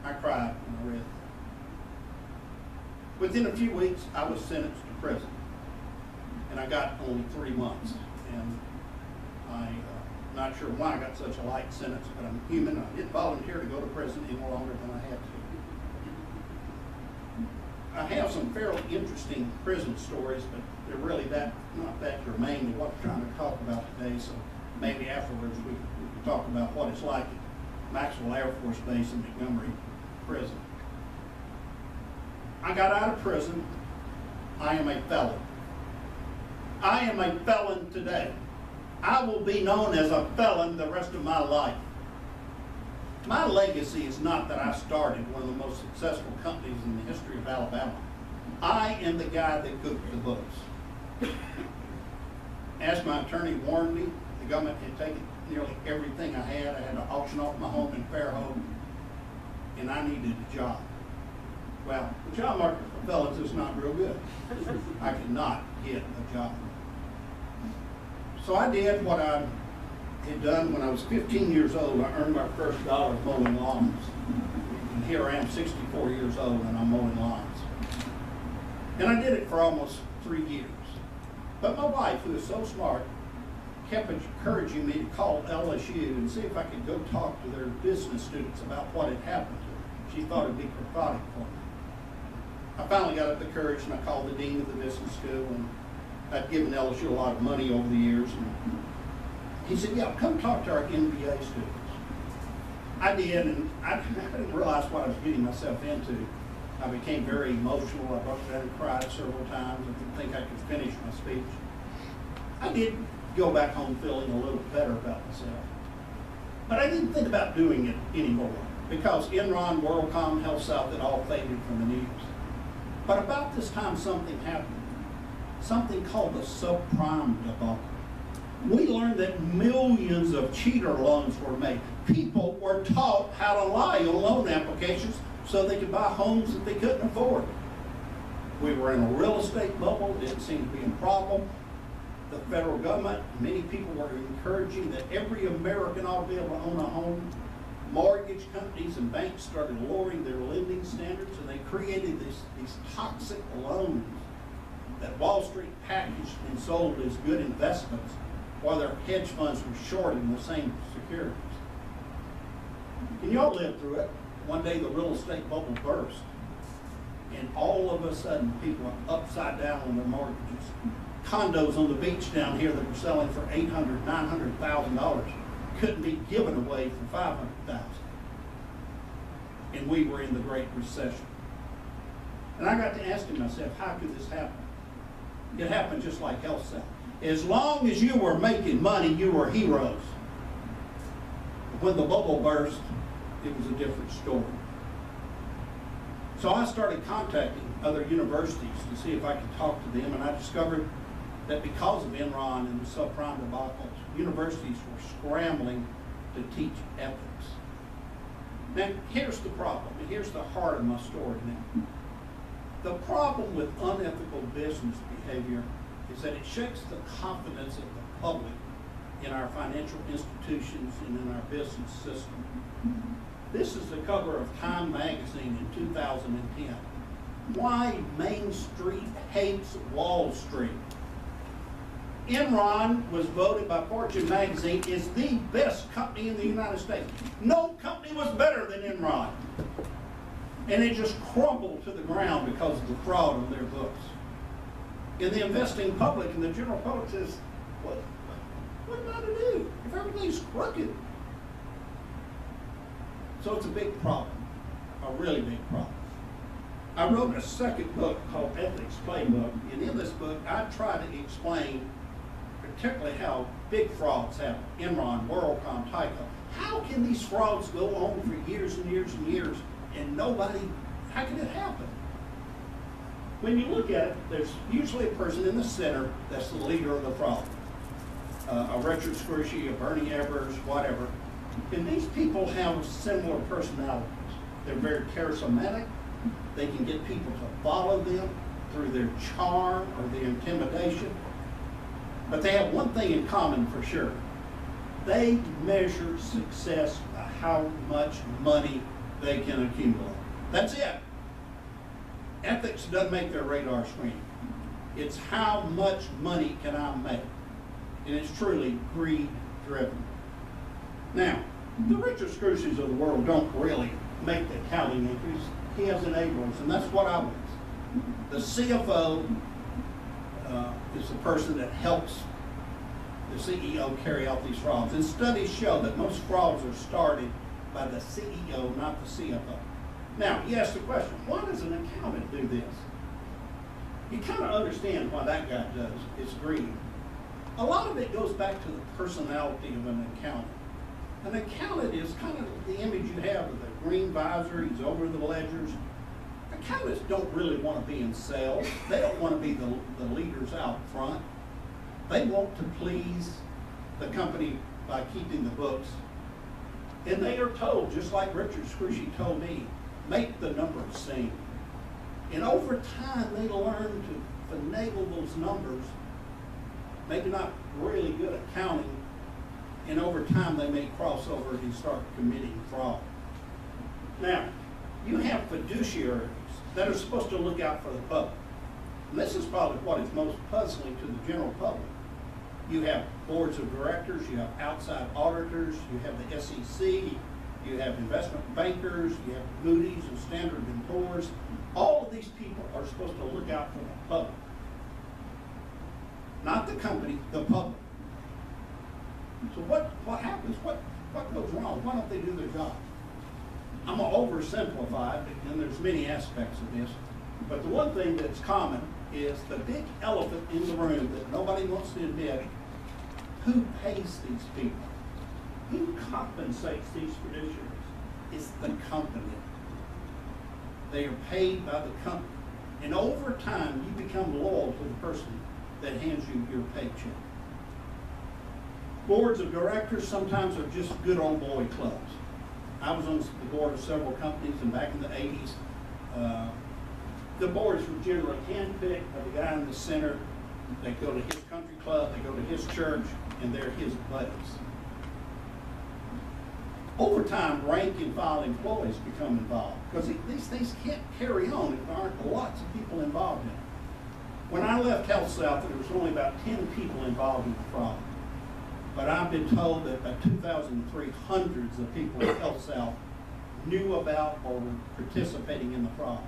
I cried when I read that. Within a few weeks, I was sentenced to prison, and I got only 3 months. And I'm not sure why I got such a light sentence, but I'm human. I didn't volunteer to go to prison any longer than I had to. I have some fairly interesting prison stories, but they're really not that germane to what I'm trying to talk about today, so maybe afterwards we can talk about what it's like at Maxwell Air Force Base in Montgomery Prison. I got out of prison. I am a felon. I am a felon today. I will be known as a felon the rest of my life. My legacy is not that I started one of the most successful companies in the history of Alabama. I am the guy that cooked the books. As my attorney warned me, the government had taken nearly everything I had. I had to auction off my home in Fairhope, and I needed a job. Well, the job market for felons is not real good. I could not get a job. So I did what I had done when I was 15 years old. I earned my first dollar mowing lawns. And here I am, 64 years old, and I'm mowing lawns. And I did it for almost 3 years. But my wife, who is so smart, kept encouraging me to call LSU and see if I could go talk to their business students about what had happened to her. She thought it'd be cathartic for me. I finally got up the courage and I called the dean of the business school, and I'd given LSU a lot of money over the years. And he said, yeah, come talk to our MBA students. I did, and I didn't realize what I was getting myself into. I became very emotional. I broke down and cried several times. I didn't think I could finish my speech. I did go back home feeling a little better about myself. But I didn't think about doing it anymore because Enron, WorldCom, HealthSouth had all faded from the news. But about this time, something happened. Something called the subprime debacle. We learned that millions of cheater loans were made. People were taught how to lie on loan applications so they could buy homes that they couldn't afford. We were in a real estate bubble. It didn't seem to be a problem. The federal government, many people were encouraging that every American ought to be able to own a home. Mortgage companies and banks started lowering their lending standards, and they created these toxic loans that Wall Street packaged and sold as good investments, while their hedge funds were shorting the same securities. And y'all lived through it. One day the real estate bubble burst, and all of a sudden people were upside down on their mortgages. Condos on the beach down here that were selling for $800,000, $900,000 couldn't be given away for $500,000. And we were in the Great Recession. And I got to asking myself, how could this happen? It happened just like HealthSouth. As long as you were making money, you were heroes. When the bubble burst, it was a different story. So I started contacting other universities to see if I could talk to them, and I discovered that because of Enron and the subprime debacle, universities were scrambling to teach ethics. Now, here's the problem, and here's the heart of my story now. The problem with unethical business behavior is that it shakes the confidence of the public in our financial institutions and in our business system. This is the cover of Time magazine in 2010. Why Main Street hates Wall Street. Enron was voted by Fortune magazine as the best company in the United States. No company was better than Enron. And it just crumbled to the ground because of the fraud on their books. And the investing public and the general public says, what am I to do if everything's crooked? So it's a big problem, a really big problem. I wrote a second book called Ethics Playbook, and in this book I try to explain particularly how big frauds happen. Enron, WorldCom, Tyco. How can these frauds go on for years and years and years and how can it happen? When you look at it, there's usually a person in the center that's the leader of the fraud. A Richard Scrushy, a Bernie Evers, whatever. And these people have similar personalities. They're very charismatic. They can get people to follow them through their charm or their intimidation. But they have one thing in common for sure. They measure success by how much money they can accumulate. That's it. Ethics doesn't make their radar screen. It's how much money can I make? And it's truly greed-driven. Now, the Richard Scrushys of the world don't really make the accounting entries. He has enablers, and that's what I was. The CFO is the person that helps the CEO carry out these frauds. And studies show that most frauds are started by the CEO, not the CFO. Now, you ask the question, why does an accountant do this? You kind of understand why that guy does. It's greed. A lot of it goes back to the personality of an accountant. An accountant is kind of the image you have of the green visor. He's over the ledgers. Accountants don't really want to be in sales. They don't want to be the leaders out front. They want to please the company by keeping the books. And they are told, just like Richard Scrushy told me, make the numbers sing. And over time, they learn to finagle those numbers, maybe not really good at counting, and over time they may cross over and start committing fraud. Now, you have fiduciaries that are supposed to look out for the public. And this is probably what is most puzzling to the general public. You have boards of directors, you have outside auditors, you have the SEC, you have investment bankers, you have Moody's and Standard & Poor's. All of these people are supposed to look out for the public. Not the company, the public. So what happens? What goes wrong? Why don't they do their job? I'm going to oversimplify it, and there's many aspects of this. But the one thing that's common is the big elephant in the room that nobody wants to admit. Who pays these people? Who compensates these producers? It's the company. They are paid by the company. And over time, you become loyal to the person that hands you your paycheck. Boards of directors sometimes are just good old boy clubs. I was on the board of several companies, and back in the 80s, the boards were generally handpicked by the guy in the center. They go to his country club, they go to his church, and they're his buddies. Over time, rank and file employees become involved because these things can't carry on if there aren't lots of people involved in it. When I left HealthSouth, there was only about 10 people involved in the fraud. But I've been told that by 2003, hundreds of people at HealthSouth knew about or were participating in the fraud.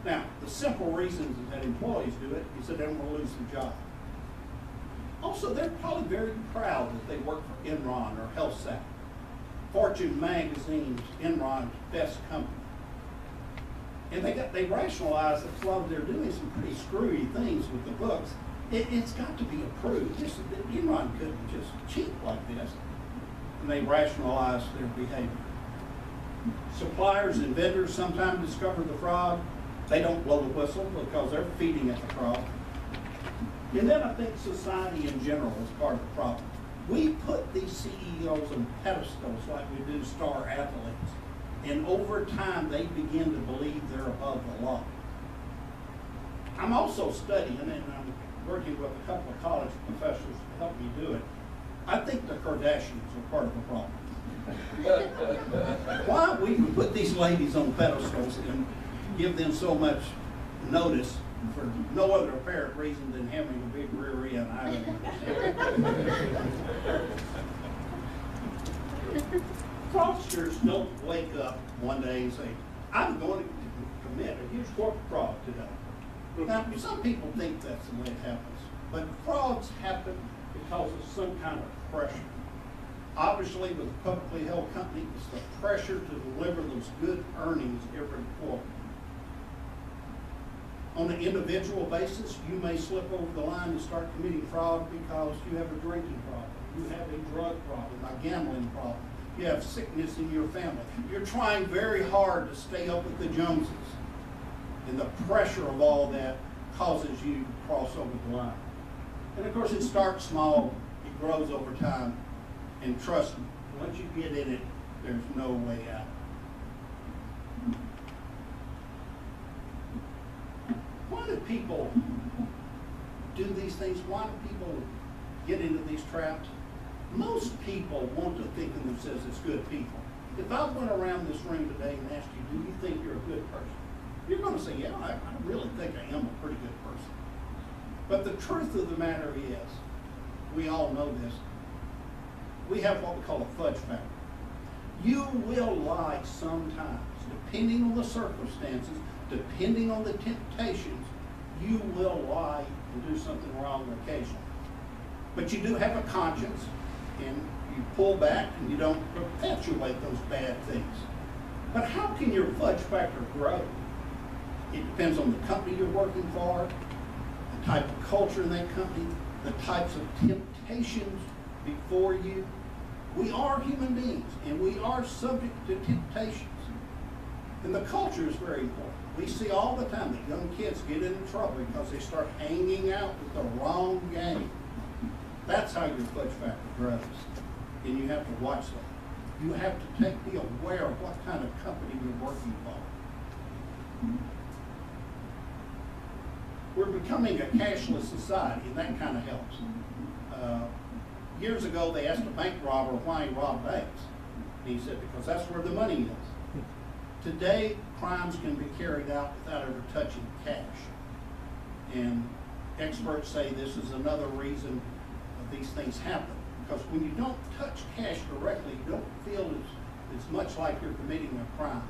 Now, the simple reasons that employees do it is that they don't want to lose their job. Also, they're probably very proud that they work for Enron or HealthSouth. Fortune magazine's Enron's best company. And they rationalize that while they're doing some pretty screwy things with the books, it's got to be approved. Enron couldn't just cheat like this. And they rationalize their behavior. Suppliers and vendors sometimes discover the fraud. They don't blow the whistle because they're feeding at the fraud. And then I think society in general is part of the problem. We put these CEOs on pedestals like we do star athletes. And over time, they begin to believe they're above the law. I'm also studying, and I'm working with a couple of college professors to help me do it. I think the Kardashians are part of the problem. Why we put these ladies on pedestals and give them so much notice for no other apparent reason than having a big rear end? I don't understand. Fraudsters don't wake up one day and say, I'm going to commit a huge corporate fraud today. Now, some people think that's the way it happens, but frauds happen because of some kind of pressure. Obviously, with a publicly held company, it's the pressure to deliver those good earnings every quarter. On an individual basis, you may slip over the line and start committing fraud because you have a drinking problem, you have a drug problem, a gambling problem, you have sickness in your family. You're trying very hard to stay up with the Joneses. And the pressure of all that causes you to cross over the line. And of course, it starts small, it grows over time, and trust me, once you get in it, there's no way out. Why do people do these things? Why do people get into these traps? Most people want to think of themselves as good people. If I went around this room today and asked you, do you think you're a good person? You're going to say, yeah, I really think I am a pretty good person. But the truth of the matter is, we all know this, we have what we call a fudge factor. You will lie sometimes, depending on the circumstances, depending on the temptations, you will lie and do something wrong occasionally. But you do have a conscience, and you pull back and you don't perpetuate those bad things. But how can your fudge factor grow? It depends on the company you're working for, the type of culture in that company, the types of temptations before you. We are human beings, and we are subject to temptations. And the culture is very important. We see all the time that young kids get into trouble because they start hanging out with the wrong gang. That's how your fudge factor grows. And you have to watch that. You have to be aware of what kind of company you're working for. We're becoming a cashless society, and that kind of helps. Years ago, they asked a bank robber why he robbed banks. And he said, because that's where the money is. Today, crimes can be carried out without ever touching cash. And experts say this is another reason these things happen. Because when you don't touch cash directly, you don't feel it's much like you're committing a crime.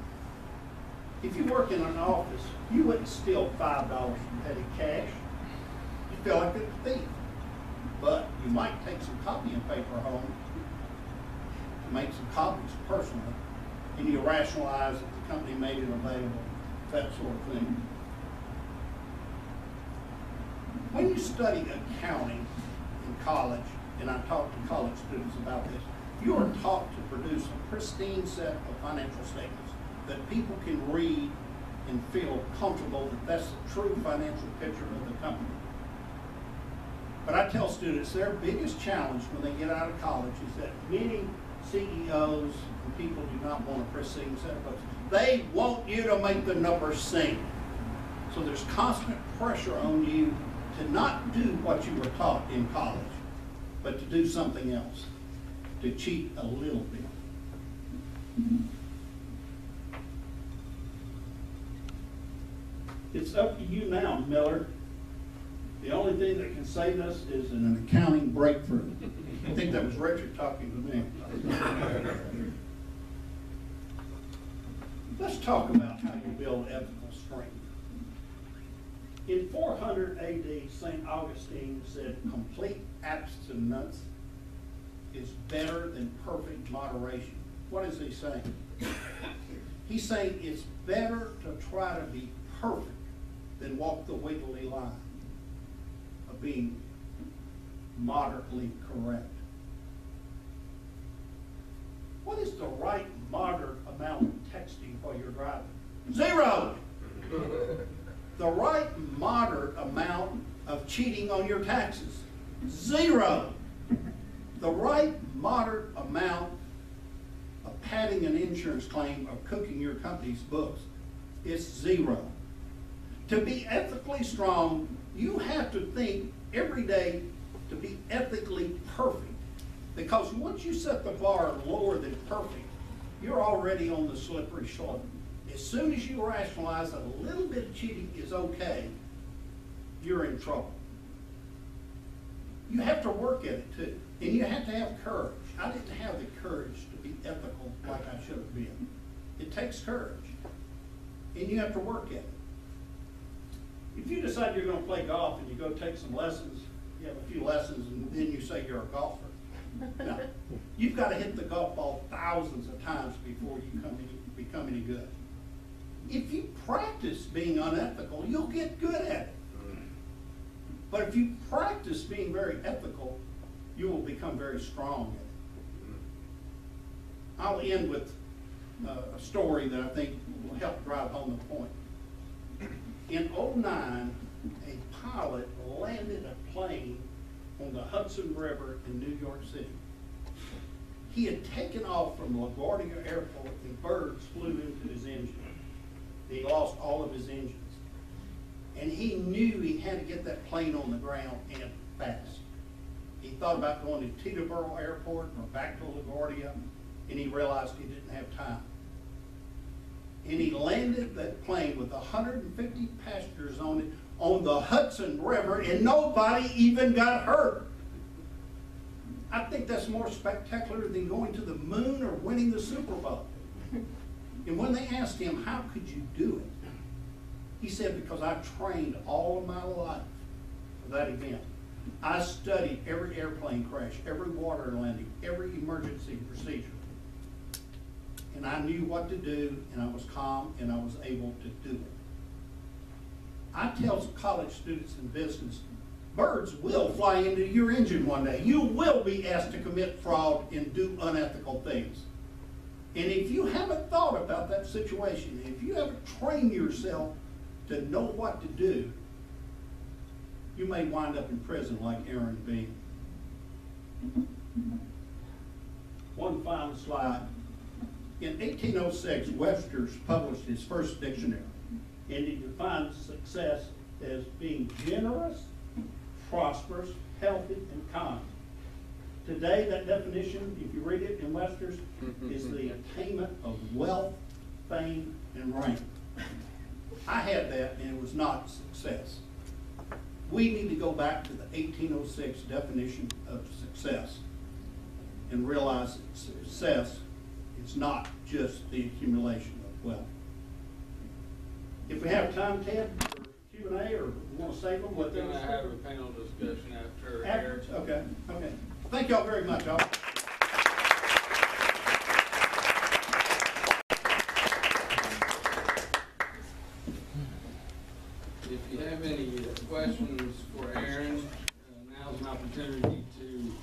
If you work in an office, you wouldn't steal $5 from petty cash. You feel like a thief. But you might take some copying paper home to make some copies personally, and you rationalize that the company made it available, that sort of thing. When you study accounting in college, and I talk to college students about this, you are taught to produce a pristine set of financial statements that people can read and feel comfortable that that's the true financial picture of the company. But I tell students their biggest challenge when they get out of college is that many CEOs and people do not want a pristine set of books. They want you to make the numbers sing. So there's constant pressure on you to not do what you were taught in college, but to do something else, to cheat a little bit. It's up to you now, Miller. The only thing that can save us is an accounting breakthrough. I think that was Richard talking to me. Let's talk about how you build ethical strength. In 400 AD, St. Augustine said, complete abstinence is better than perfect moderation. What is he saying? He's saying it's better to try to be perfect than walk the wiggly line of being moderately correct. What is the right moderate amount of texting while you're driving? 0. The right moderate amount of cheating on your taxes? 0. The right moderate amount of padding an insurance claim or cooking your company's books is 0. To be ethically strong, you have to think every day to be ethically perfect. Because once you set the bar lower than perfect, you're already on the slippery slope. As soon as you rationalize that a little bit of cheating is okay, you're in trouble. You have to work at it too. And you have to have courage. I didn't have the courage to be ethical like I should have been. It takes courage. And you have to work at it. If you decide you're going to play golf and you go take some lessons, you have a few lessons, and then you say you're a golfer. No. You've got to hit the golf ball thousands of times before you become any good. If you practice being unethical, you'll get good at it. But if you practice being very ethical, you will become very strong at it. I'll end with a story that I think will help drive home the point. In 2009, a pilot landed a plane on the Hudson River in New York City. He had taken off from LaGuardia Airport and birds flew into his engine. He lost all of his engines. And he knew he had to get that plane on the ground and fast. He thought about going to Teterboro Airport or back to LaGuardia, and he realized he didn't have time. And he landed that plane with 150 passengers on it on the Hudson River, and nobody even got hurt. I think that's more spectacular than going to the moon or winning the Super Bowl. And when they asked him, how could you do it? He said, because I trained all of my life for that event. I studied every airplane crash, every water landing, every emergency procedure. And I knew what to do, and I was calm, and I was able to do it. I tell college students in business, birds will fly into your engine one day. You will be asked to commit fraud and do unethical things. And if you haven't thought about that situation, if you haven't trained yourself to know what to do, you may wind up in prison like Aaron Bean. One final slide. In 1806, Webster's published his first dictionary, and he defined success as being generous, prosperous, healthy, and kind. Today, that definition, if you read it in Webster's, is the attainment of wealth, fame, and rank. I had that, and it was not success. We need to go back to the 1806 definition of success and realize that success It's not just the accumulation of wealth. If we have time, Ted, for Q&A, or want to save them? We're going to have a panel discussion after Eric. Okay, okay. Thank y'all very much. If you have any questions for Aaron, now's an opportunity to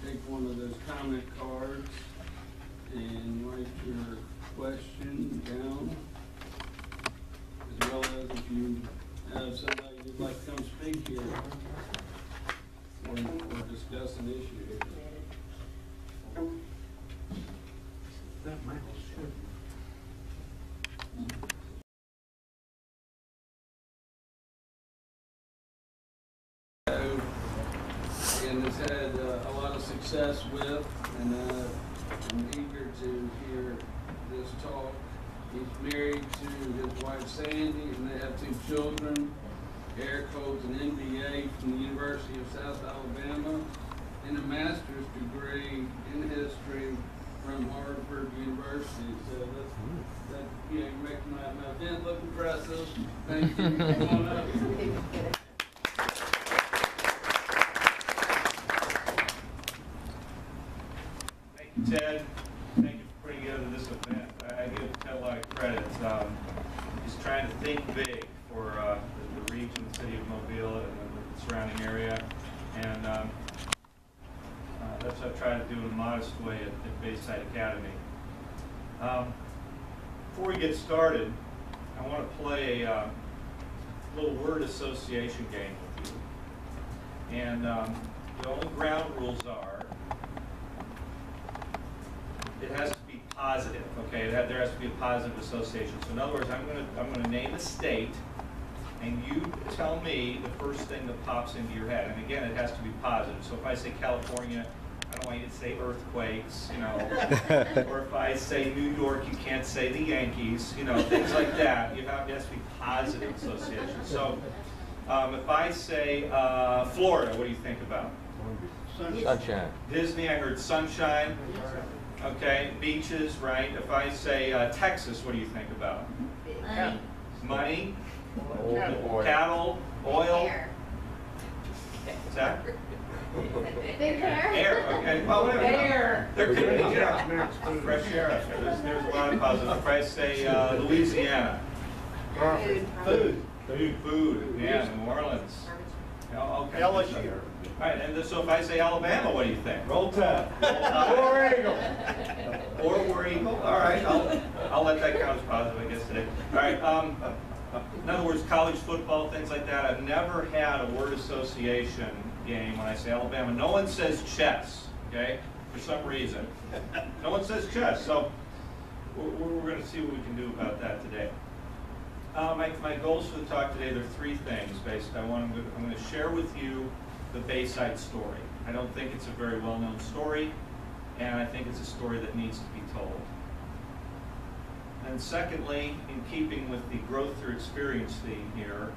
take one of those comment cards and write your question down, as well as if you have somebody who'd like to come speak here or discuss an issue here. That might should. And has had a lot of success with, and I'm eager to hear this talk. He's married to his wife Sandy, and they have 2 children. Eric holds an MBA from the University of South Alabama and a master's degree in history from Harvard University. So that you make my event look impressive. Thank you. Come on up. Ted, thank you for putting together this event. I give Ted a lot of credit. He's trying to think big for the region, the city of Mobile, and the surrounding area. And that's what I've tried to do in a modest way at Bayside Academy. Before we get started, I want to play a little word association game with you. And the only ground rules are, it has to be positive, okay? There has to be a positive association. So in other words, I'm going to name a state, and you tell me the first thing that pops into your head. And again, it has to be positive. So if I say California, I don't want you to say earthquakes, you know. Or if I say New York, you can't say the Yankees, you know, things like that. It has to be positive association. So if I say Florida, what do you think about? Sunshine. Disney, I heard sunshine. Okay, beaches, right? If I say Texas, what do you think about? Money. Cattle, oil. What's that? Big hair. Air, okay. Well, whatever. Air. There could be, yeah, fresh air out there. There's a lot of positives. If I say Louisiana. Food. Yeah, New Orleans. Oh, okay. LSU. All right, and so if I say Alabama, what do you think? Roll Tide. War Eagle. Or War Eagle. All right, I'll let that count as positive, I guess, today. All right. In other words, college football, things like that. I've never had a word association game when I say Alabama. No one says chess, okay? For some reason, no one says chess. So we're going to see what we can do about that today. My goals for the talk today, there are 3 things. Basically, I'm going to share with you the Bayside story. I don't think it's a very well-known story, and I think it's a story that needs to be told. And secondly, in keeping with the growth through experience theme here,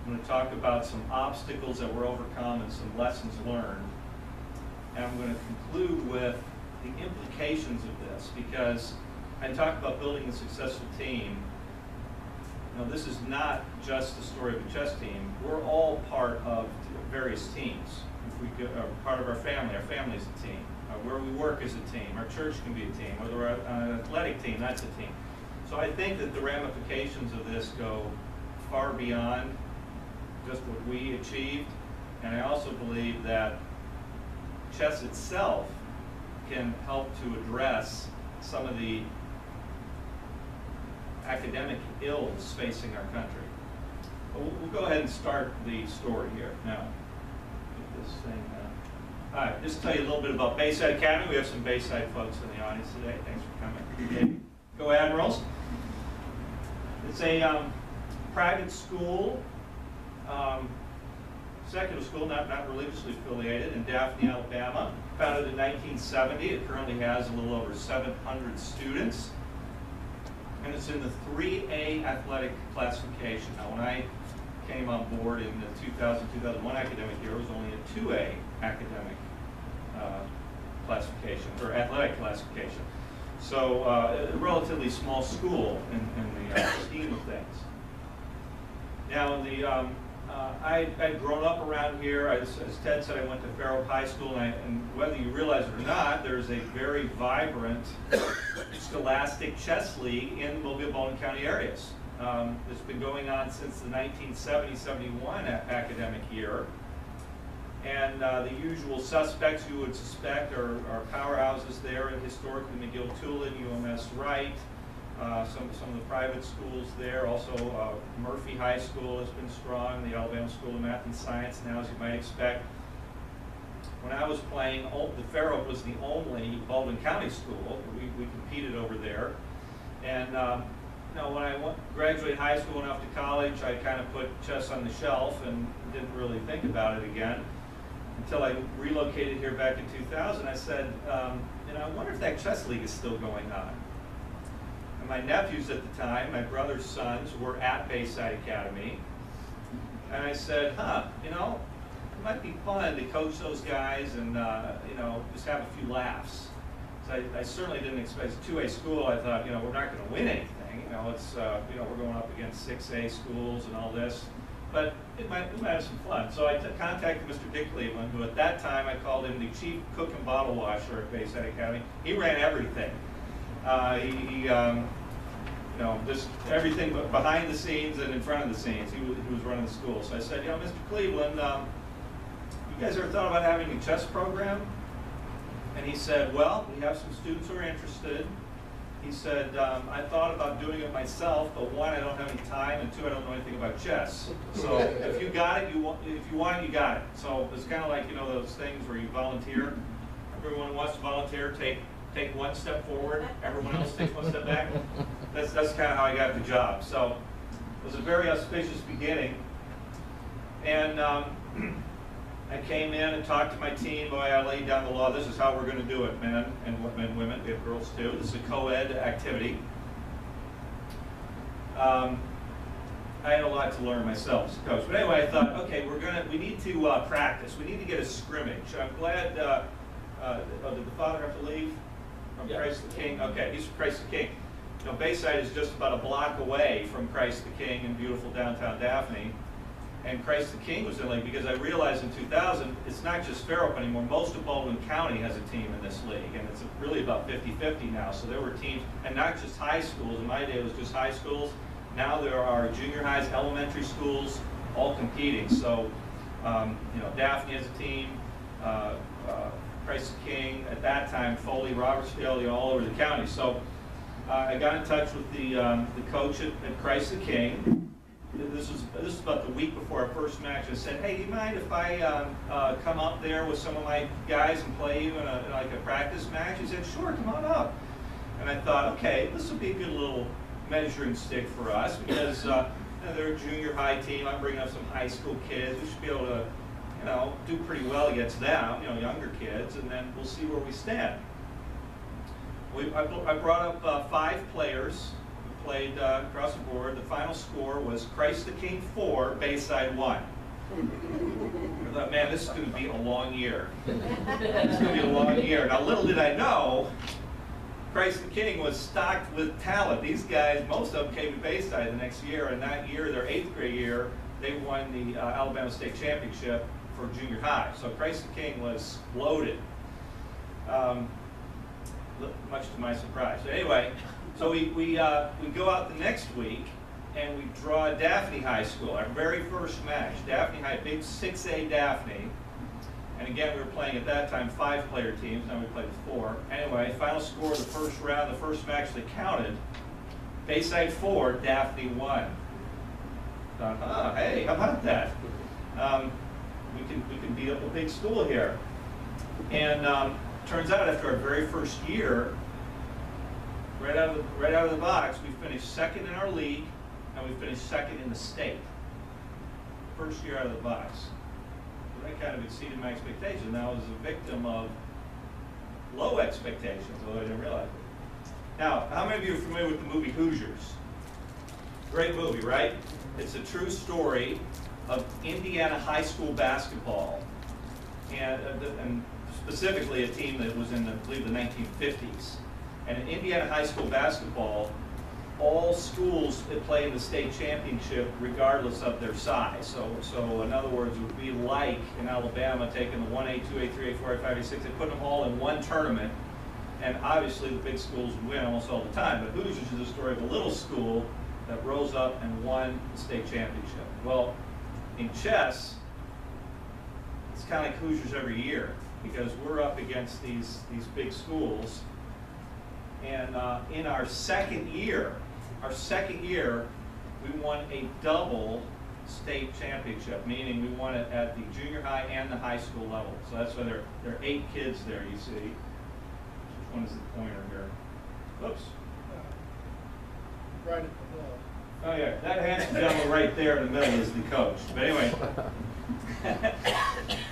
I'm going to talk about some obstacles that were overcome and some lessons learned. And I'm going to conclude with the implications of this, because I talk about building a successful team. You know, this is not just the story of a chess team. We're all part of various teams. If we are part of our family is a team. Where we work is a team. Our church can be a team. Whether we're an athletic team, that's a team. So I think that the ramifications of this go far beyond just what we achieved. And I also believe that chess itself can help to address some of the academic ills facing our country. But we'll go ahead and start the story here now. Get this thing. All right, just to tell you a little bit about Bayside Academy. We have some Bayside folks in the audience today. Thanks for coming. Go Admirals. It's a private school, secular school, not religiously affiliated, in Daphne, Alabama. Founded in 1970. It currently has a little over 700 students. And it's in the 3A athletic classification. Now, when I came on board in the 2000-2001 academic year, it was only a 2A academic classification, or athletic classification. So a relatively small school in the scheme of things. Now, I'd grown up around here. As Ted said, I went to Fair Oak High School, and whether you realize it or not, there's a very vibrant scholastic chess league in Mobile, Baldwin County areas. It's been going on since the 1970-71 academic year. And the usual suspects you would suspect are powerhouses there, and historically McGill-Tulane, UMS Wright, some of the private schools there. Also Murphy High School has been strong, the Alabama School of Math and Science now, as you might expect. When I was playing, the Fair Oak was the only Baldwin County school. We competed over there. And you know, when I graduated high school and off to college, I kind of put chess on the shelf and didn't really think about it again. Until I relocated here back in 2000, I said, you know, I wonder if that chess league is still going on. And my nephews at the time, my brother's sons, were at Bayside Academy. And I said, you know, it might be fun to coach those guys and, you know, just have a few laughs. So I certainly didn't expect, it's a 2A school. I thought, you know, we're not going to win anything. You know, it's, you know, we're going up against 6A schools and all this. But we might have some fun. So I contacted Mr. Dick Cleveland, who at that time I called him the chief cook and bottle washer at Bayside Academy. He ran everything. You know, just everything behind the scenes and in front of the scenes. He was running the school. So I said, you know, Mr. Cleveland, you guys ever thought about having a chess program? And he said, well, we have some students who are interested. He said, I thought about doing it myself, but one, I don't have any time, and two, I don't know anything about chess. So if you got it, if you want it, you got it. So it's kind of like, you know, those things where you volunteer. Everyone who wants to volunteer, take one step forward. Everyone else takes one step back. That's kind of how I got the job. So it was a very auspicious beginning. And I came in and talked to my team. Boy, I laid down the law. This is how we're going to do it, men and women. We have girls too. This is a co-ed activity. I had a lot to learn myself as a coach. But anyway, I thought, okay, we need to practice. We need to get a scrimmage. I'm glad, did the father have to leave from Christ the King? Okay, he's from Christ the King. You know, Bayside is just about a block away from Christ the King in beautiful downtown Daphne. And Christ the King was in the league because I realized in 2000, it's not just Fair Oak anymore. Most of Baldwin County has a team in this league, and it's really about 50-50 now. So there were teams, and not just high schools. In my day, it was just high schools. Now there are junior highs, elementary schools, all competing. So, you know, Daphne has a team, Christ the King, at that time, Foley, Robertsville, you know, all over the county. So I got in touch with the coach at Christ the King. This is about the week before our first match. I said, hey, do you mind if I come up there with some of my guys and play you in like a practice match? He said, sure, come on up. And I thought, okay, this will be a good little measuring stick for us because you know, they're a junior high team. I'm bringing up some high school kids. We should be able to, you know, do pretty well against them, you know, younger kids, and then we'll see where we stand. I brought up 5 players. Played across the board. The final score was Christ the King 4, Bayside 1. I thought, man, this is going to be a long year. It's going to be a long year. Now, little did I know, Christ the King was stocked with talent. These guys, most of them came to Bayside the next year, and that year, their 8th grade year, they won the Alabama State Championship for junior high. So Christ the King was loaded, much to my surprise. But anyway, so we go out the next week and we draw Daphne High School, our very first match. Daphne High, big 6A Daphne. And again, we were playing at that time 5-player teams, now we play with 4. Anyway, final score of the first round, the first match that counted, Bayside 4, Daphne 1. Thought, hey, how about that? We can beat up a big school here. And turns out after our very first year, right out of the box, we finished 2nd in our league, and we finished 2nd in the state. First year out of the box. So that kind of exceeded my expectations. Now I was a victim of low expectations, although I didn't realize it. Now, how many of you are familiar with the movie Hoosiers? Great movie, right? It's a true story of Indiana high school basketball, and specifically a team that was in, I believe, the 1950s. And in Indiana high school basketball, all schools that play in the state championship regardless of their size. So in other words, it would be like in Alabama taking the 1A, 2A, 3A, 4A, 5A, 6A, they put them all in one tournament, and obviously the big schools win almost all the time. But Hoosiers is the story of a little school that rose up and won the state championship. Well, in chess, it's kind of like Hoosiers every year, because we're up against these big schools. And in our second year, we won a double state championship, meaning we won it at the junior high and the high school level. So that's why there are 8 kids there, you see. Which one is the pointer here? Oops. Right at the ball. Oh yeah, that handsome gentleman right there in the middle is the coach. But anyway,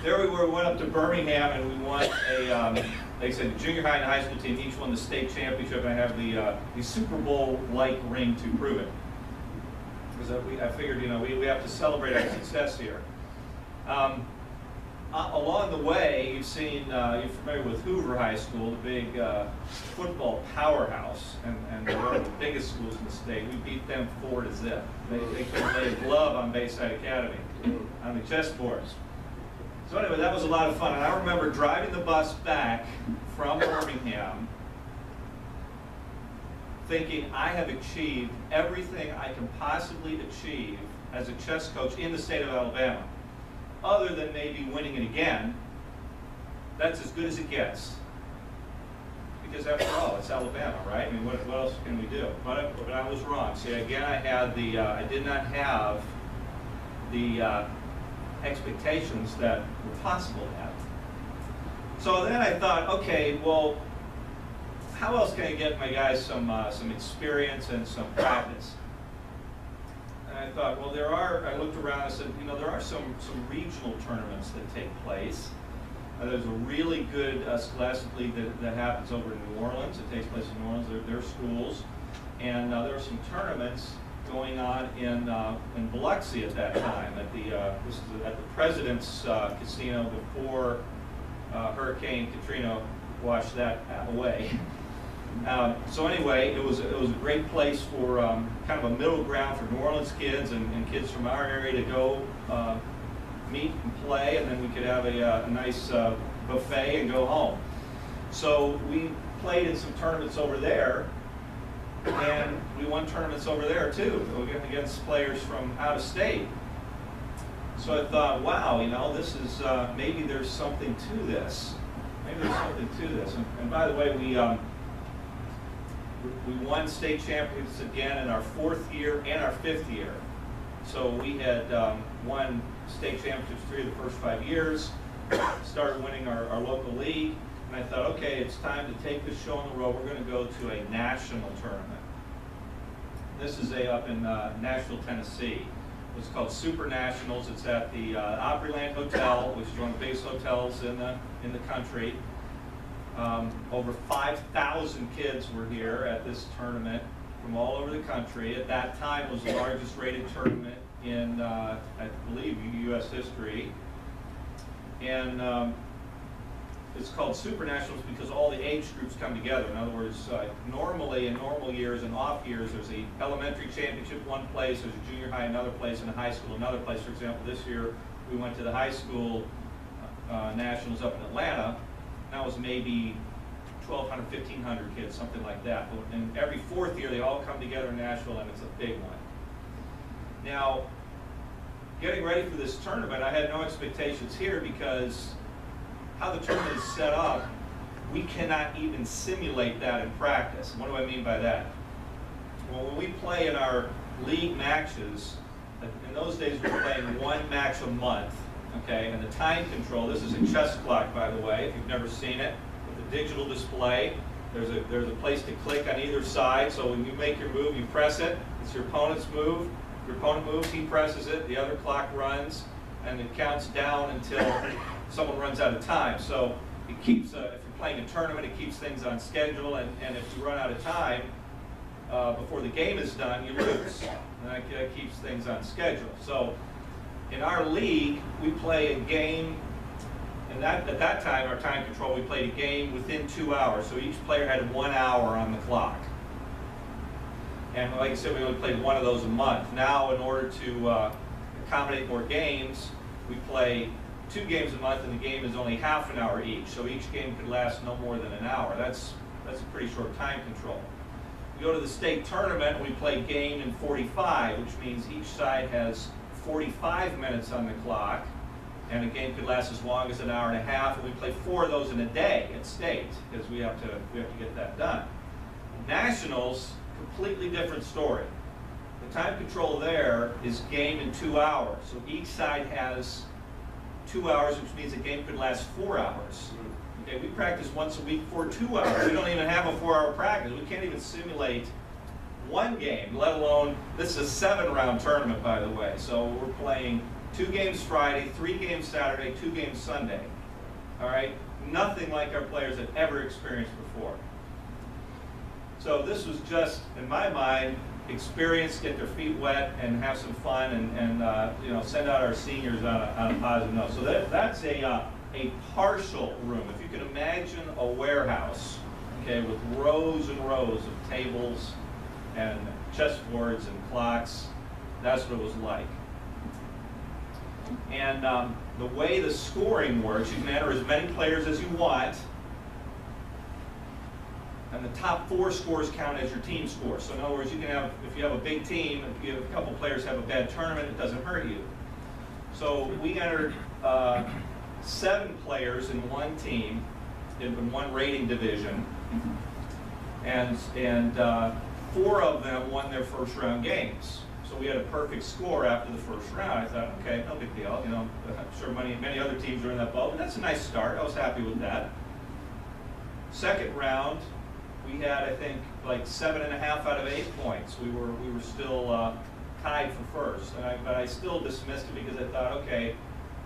there we were, we went up to Birmingham and we won a, like I said, the junior high and high school team each won the state championship, and I have the Super Bowl-like ring to prove it. Because I figured, you know, we have to celebrate our success here. Along the way, you've seen, you're familiar with Hoover High School, the big football powerhouse, and they're one of the biggest schools in the state. We beat them 4-0. They couldn't lay a glove on Bayside Academy on the chessboards. So anyway, that was a lot of fun. And I remember driving the bus back from Birmingham thinking I have achieved everything I can possibly achieve as a chess coach in the state of Alabama. Other than maybe winning it again, that's as good as it gets. Because after all, it's Alabama, right? I mean, what else can we do? But I was wrong. See, again, I did not have the expectations that were possible to have. So then I thought, okay, well, how else can I get my guys some experience and some practice? And I thought, well, I looked around and I said, you know, there are some regional tournaments that take place. There's a really good scholastic league that happens over in New Orleans. It takes place in New Orleans. They're schools. And there are some tournaments going on in Biloxi at that time, at the President's Casino before Hurricane Katrina washed that away. So anyway, it was a great place for kind of a middle ground for New Orleans kids and kids from our area to go meet and play, and then we could have a nice buffet and go home. So we played in some tournaments over there, and we won tournaments over there too, against players from out of state. So I thought, wow, you know, this is, maybe there's something to this. Maybe there's something to this. And by the way, we won state championships again in our 4th year and our 5th year. So we had won state championships 3 of the first 5 years, started winning our local league, and I thought, okay, it's time to take this show on the road. We're going to go to a national tournament. This is up in Nashville, Tennessee. It's called Super Nationals. It's at the Opryland Hotel, which is one of the biggest hotels in the country. Over 5,000 kids were here at this tournament from all over the country. At that time, it was the largest rated tournament in, I believe, U.S. history. And it's called Super Nationals because all the age groups come together. In other words, normally in normal years and off years, there's the elementary championship one place, there's a junior high another place, and a high school another place. For example, this year we went to the high school nationals up in Atlanta. That was maybe 1,200, 1,500 kids, something like that. And every 4th year, they all come together in Nashville, and it's a big one. Now, getting ready for this tournament, I had no expectations here because how the tournament is set up, we cannot even simulate that in practice. What do I mean by that? Well, when we play in our league matches, in those days we were playing 1 match a month. Okay, and the time control, this is a chess clock, by the way, if you've never seen it, with the digital display. There's a place to click on either side, so when you make your move, you press it. It's your opponent's move. Your opponent moves, he presses it, the other clock runs, and it counts down until someone runs out of time. So it keeps, if you're playing a tournament, it keeps things on schedule, and if you run out of time before the game is done, you lose. And that keeps things on schedule. So in our league, we play a game And at that time, our time control, we played a game within 2 hours. So each player had 1 hour on the clock. And like I said, we only played one of those a month. Now, in order to accommodate more games, we play 2 games a month, and the game is only half an hour each. So each game could last no more than an hour. That's a pretty short time control. We go to the state tournament, and we play game in 45, which means each side has 45 minutes on the clock, and a game could last as long as an hour and a half, and we play 4 of those in a day at state, because we have to get that done. Nationals, completely different story. The time control there is game in 2 hours. So each side has 2 hours, which means a game could last 4 hours. Okay, we practice once a week for 2 hours. We don't even have a 4-hour practice. We can't even simulate one game, let alone, this is a 7-round tournament, by the way. So we're playing 2 games Friday, 3 games Saturday, 2 games Sunday. All right? Nothing like our players had ever experienced before. So this was just, in my mind, experience, get their feet wet, and have some fun, and you know, send out our seniors on a positive note. So that's a partial room. If you can imagine a warehouse, okay, with rows and rows of tables and chessboards and clocks, that's what it was like. And the way the scoring works, you can enter as many players as you want, and the top 4 scores count as your team score. So in other words, you can have, if you have a big team, if you have a couple players have a bad tournament, it doesn't hurt you. So we entered 7 players in one team, in one rating division, and 4 of them won their first round games. So we had a perfect score after the first round. I thought, okay, no big deal. You know, I'm sure many other teams are in that boat, but that's a nice start. I was happy with that. Second round, we had, I think, like 7.5 out of 8 points. We were still tied for first, but I still dismissed it because I thought, okay,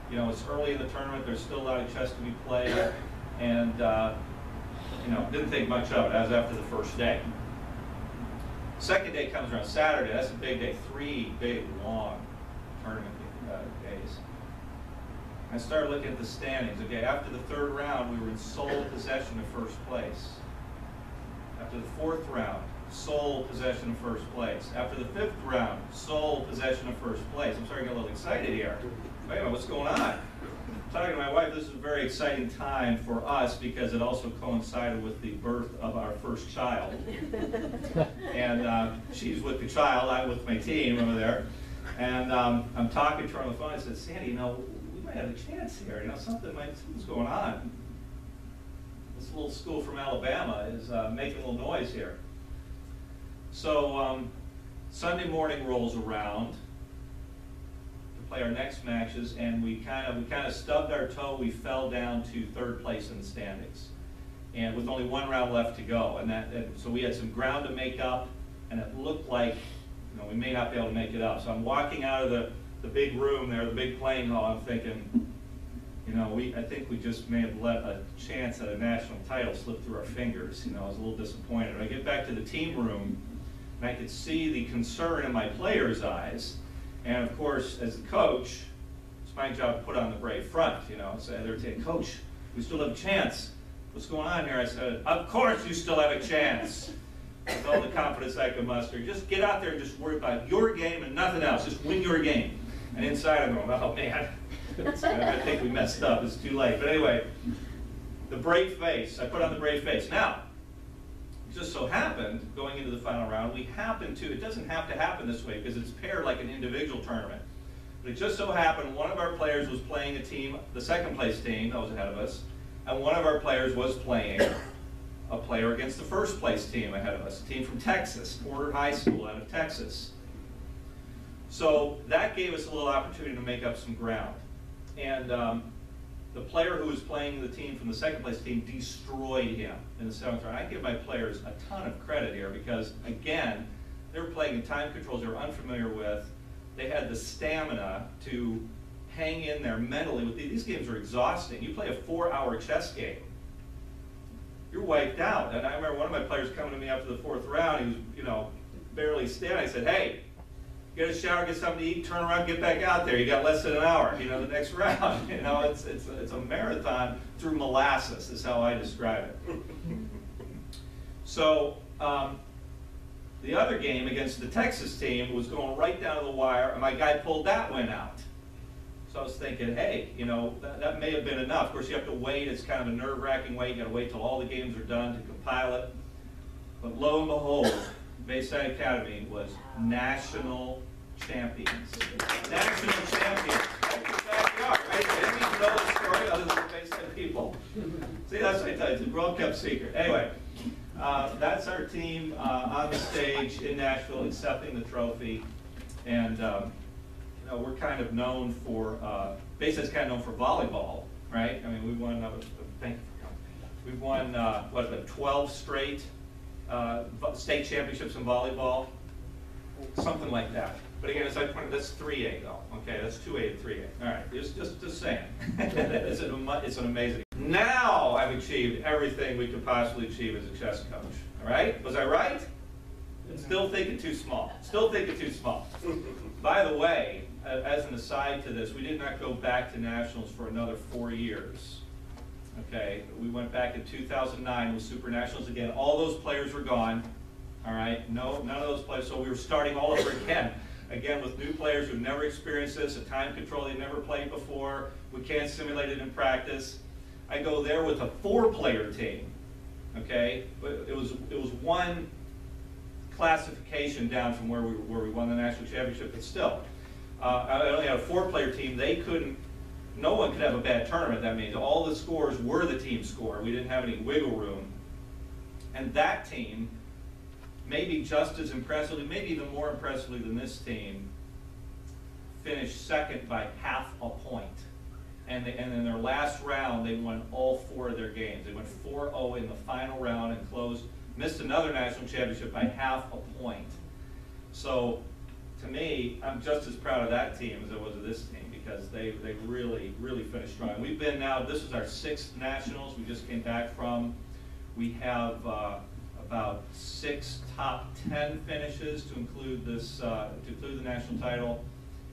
you know, it's early in the tournament. There's still a lot of chess to be played, and you know, didn't think much of it. That was after the first day. Second day comes around Saturday. That's a big day. 3 big, long tournament days. I started looking at the standings. Okay, after the 3rd round, we were in sole possession of first place. After the 4th round, sole possession of first place. After the 5th round, sole possession of first place. I'm starting to get a little excited here. Wait a minute, what's going on? I'm talking to my wife, this is a very exciting time for us because it also coincided with the birth of our first child. And she's with the child, I'm with my team over there. And I'm talking to her on the phone. I said, Sandy, you know, we might have a chance here. You know, something's going on. This little school from Alabama is making a little noise here. So Sunday morning rolls around to play our next matches, and we kind of stubbed our toe. We fell down to 3rd place in the standings, and with only 1 round left to go. And so we had some ground to make up, and it looked like, you know, we may not be able to make it up. So I'm walking out of the big room there, the big playing hall. I'm thinking, you know, I think we just may have let a chance at a national title slip through our fingers. You know, I was a little disappointed. I get back to the team room, and I could see the concern in my players' eyes. And of course, as the coach, it's my job to put on the brave front. You know, so they're saying, Coach, we still have a chance. What's going on here? I said, of course you still have a chance. With all the confidence I could muster. Just get out there and just worry about your game and nothing else. Just win your game. And inside I'm going, oh man. I think we messed up. It's too late. But anyway, the brave face. I put on the brave face. Now, it just so happened, going into the final round, we happened to, it doesn't have to happen this way because it's paired like an individual tournament. But it just so happened one of our players was playing a team, the 2nd place team that was ahead of us, and one of our players was playing a player against the 1st place team ahead of us, a team from Texas, Porter High School out of Texas. So that gave us a little opportunity to make up some ground. And the player who was playing the team from the 2nd place team destroyed him in the 7th round. I give my players a ton of credit here because, again, they were playing in time controls they were unfamiliar with. They had the stamina to hang in there mentally. These games are exhausting. You play a 4-hour chess game, you're wiped out. And I remember one of my players coming to me after the 4th round. He was, you know, barely standing. I said, hey, get a shower, get something to eat, turn around, get back out there. You got less than an hour, you know, the next round. You know, it's a marathon through molasses is how I describe it. So the other game against the Texas team was going right down to the wire, and my guy pulled that win out. So I was thinking, hey, you know, that may have been enough. Of course, you have to wait. It's kind of a nerve-wracking wait. You got to wait till all the games are done to compile it. But lo and behold, Bayside Academy was national champions. National champions. That's in backyard, right? They didn't even know the story other than the Bayside people. See, that's what I tell you. It's a well-kept secret. Anyway, that's our team on the stage in Nashville accepting the trophy. And you know, we're kind of known for, Bayside's kind of known for volleyball, right? I mean, we won, thank you for coming. We've won, what, 12 straight state championships in volleyball, something like that. But again, as I pointed, that's 3A though. Okay, that's 2A to 3A. All right, just saying. It's an amazing. Now I've achieved everything we could possibly achieve as a chess coach. All right, was I right? Still thinking too small. Still thinking too small. By the way, as an aside to this, we did not go back to nationals for another 4 years. Okay, we went back in 2009 with Super Nationals again. All those players were gone. All right, no, none of those players. So we were starting all over again. Again, with new players who've never experienced this, a time control they've never played before. We can't simulate it in practice. I go there with a 4-player team. Okay, but it was one classification down from where we won the national championship, but still, I only had a 4-player team. They couldn't. No one could have a bad tournament. That means all the scores were the team score. We didn't have any wiggle room. And that team, maybe just as impressively, maybe even more impressively than this team, finished second by half a point. And in their last round, they won all 4 of their games. They went 4-0 in the final round and missed another national championship by half a point. So, to me, I'm just as proud of that team as I was of this team, because they really, really finished strong. We've been now, this is our 6th nationals we just came back from. We have about 6 top 10 finishes to include this, to include the national title.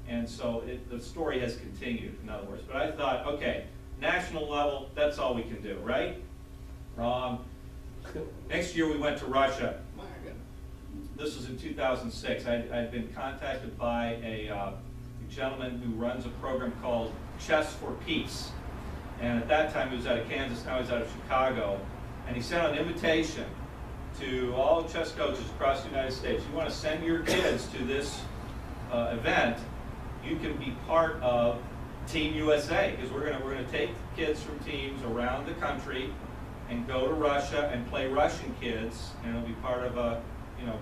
And so the story has continued, in other words. But I thought, okay, national level, that's all we can do, right? Wrong. Next year we went to Russia. This was in 2006. I'd been contacted by a gentleman who runs a program called Chess for Peace. And at that time he was out of Kansas, now he's out of Chicago. And he sent out an invitation to all chess coaches across the United States. You want to send your kids to this event, you can be part of Team USA, because we're gonna take kids from teams around the country and go to Russia and play Russian kids, and it'll be part of a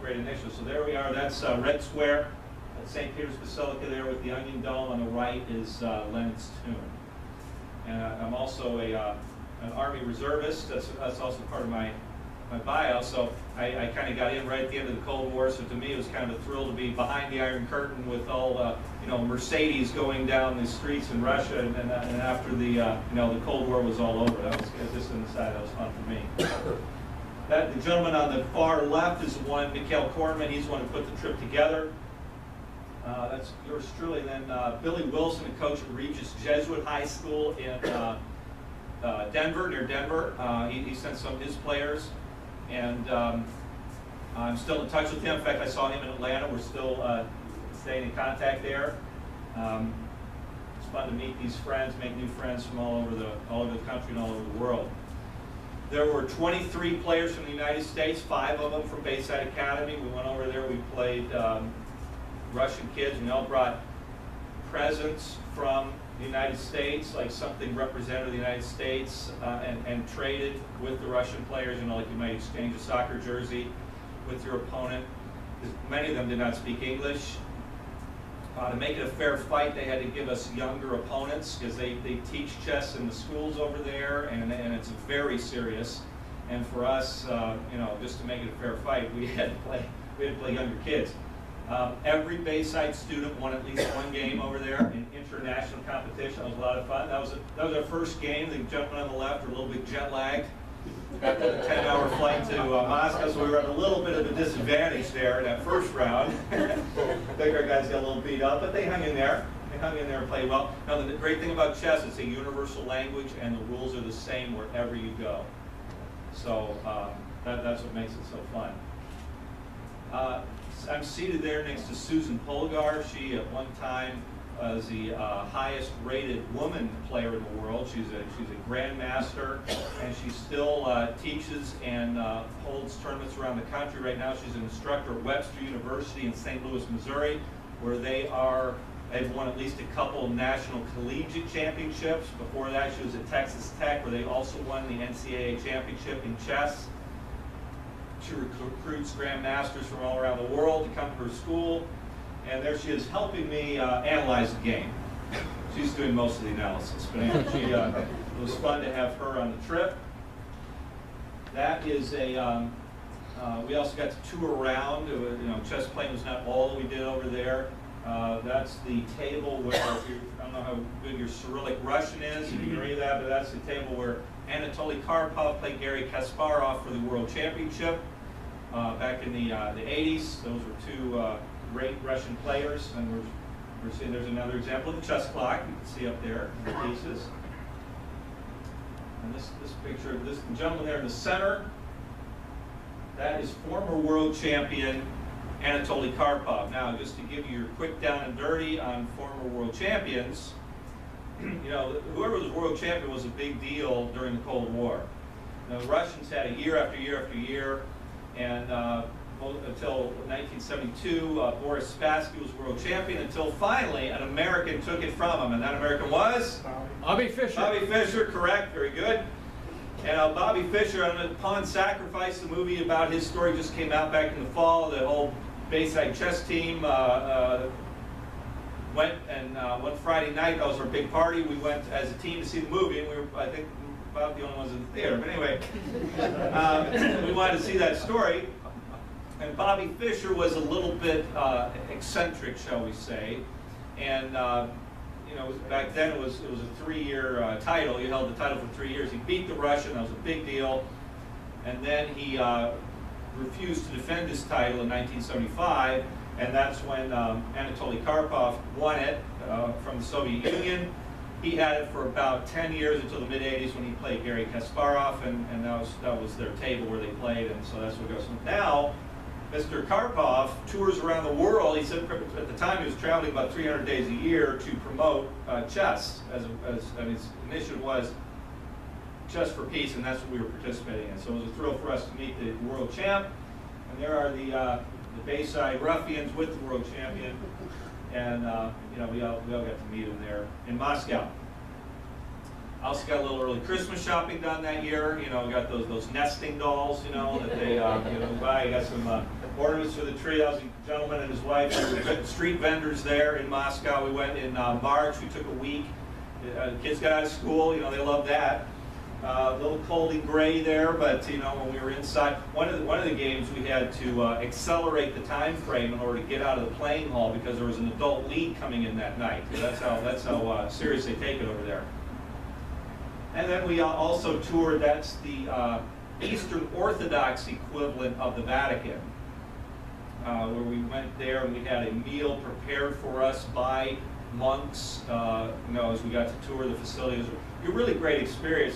great initiative. So there we are. That's Red Square at St. Peter's Basilica there with the Onion Dome. On the right is Lenin's tomb. And I'm also an Army reservist. That's also part of my bio. So I kind of got in right at the end of the Cold War. So to me, it was kind of a thrill to be behind the Iron Curtain with all Mercedes going down the streets in Russia. And after the the Cold War was all over, that was just an aside. That was fun for me. The gentleman on the far left is the one, Mikhail Korman. He's the one who put the trip together. That's yours truly. And then Billy Wilson, a coach at Regis Jesuit High School in Denver, near Denver. He sent some of his players. And I'm still in touch with him. In fact, I saw him in Atlanta. We're still staying in contact there. It's fun to meet these friends, make new friends from all over the country and all over the world. There were 23 players from the United States, 5 of them from Bayside Academy. We went over there. We played Russian kids. We all brought presents from the United States, like something representative of the United States, and traded with the Russian players. Like you might exchange a soccer jersey with your opponent. Many of them did not speak English. To make it a fair fight, they had to give us younger opponents, because they teach chess in the schools over there, and it's very serious. And for us, just to make it a fair fight, we had to play younger kids. Every Bayside student won at least one game over there in international competition. That was a lot of fun. That was our first game. The gentlemen on the left were a little bit jet lagged after the 10-hour flight to Moscow, so we were at a little bit of a disadvantage there in that first round. The bigger guys got a little beat up, but they hung in there. They hung in there and played well. Now, the great thing about chess, it's a universal language, and the rules are the same wherever you go. So that's what makes it so fun. I'm seated there next to Susan Polgar. She, at one time, was the highest rated woman player in the world. She's a grandmaster, and she still teaches and holds tournaments around the country. Right now, she's an instructor at Webster University in St. Louis, Missouri, where they've won at least a couple of national collegiate championships. Before that, she was at Texas Tech, where they also won the NCAA championship in chess. She recruits grandmasters from all around the world to come to her school. And there she is helping me analyze the game. She's doing most of the analysis. But anyway, it was fun to have her on the trip. That is we also got to tour around. Chess playing was not all that we did over there. That's the table where, I don't know how good your Cyrillic Russian is, if you can read that, but that's the table where Anatoly Karpov played Garry Kasparov for the World Championship back in the 80s. Those were two great Russian players, and we're seeing there's another example of the chess clock you can see up there in the pieces. And this picture of this gentleman there in the center, that is former world champion Anatoly Karpov. Now, just to give you your quick down and dirty on former world champions, whoever was world champion was a big deal during the Cold War. The Russians had it year after year after year, and until 1972, Boris Spassky was world champion, until finally an American took it from him, and that American was? Bobby Fischer. Bobby Fischer, correct, very good. And Bobby Fischer, on Pawn Sacrifice, the movie about his story just came out back in the fall. The whole Bayside chess team went, and one Friday night, that was our big party. We went as a team to see the movie, and we were, I think, about the only ones in the theater. But anyway, we wanted to see that story. And Bobby Fischer was a little bit eccentric, shall we say. And back then it was a 3-year title. You held the title for 3 years. He beat the Russian. That was a big deal. And then he refused to defend his title in 1975, and that's when Anatoly Karpov won it from the Soviet Union. He had it for about 10 years until the mid-'80s when he played Garry Kasparov, and that was their table where they played, and so that's what goes. Now, Mr. Karpov tours around the world. He said at the time he was traveling about 300 days a year to promote chess, and his initiative was Chess for Peace, and that's what we were participating in. So it was a thrill for us to meet the world champ, and there are the Bayside ruffians with the world champion, and we all got to meet him there in Moscow. I also got a little early Christmas shopping done that year. We got those nesting dolls, that they buy. I got some ornaments for the tree. That was a gentleman and his wife. We got street vendors there in Moscow. We went in March. We took a week. The kids got out of school. They loved that. A little cold and gray there, but when we were inside, one of the games we had to accelerate the time frame in order to get out of the playing hall because there was an adult league coming in that night. That's how serious they take it over there. And then we also toured. That's the Eastern Orthodox equivalent of the Vatican, where we went there and we had a meal prepared for us by monks. As we got to tour the facilities. A really great experience.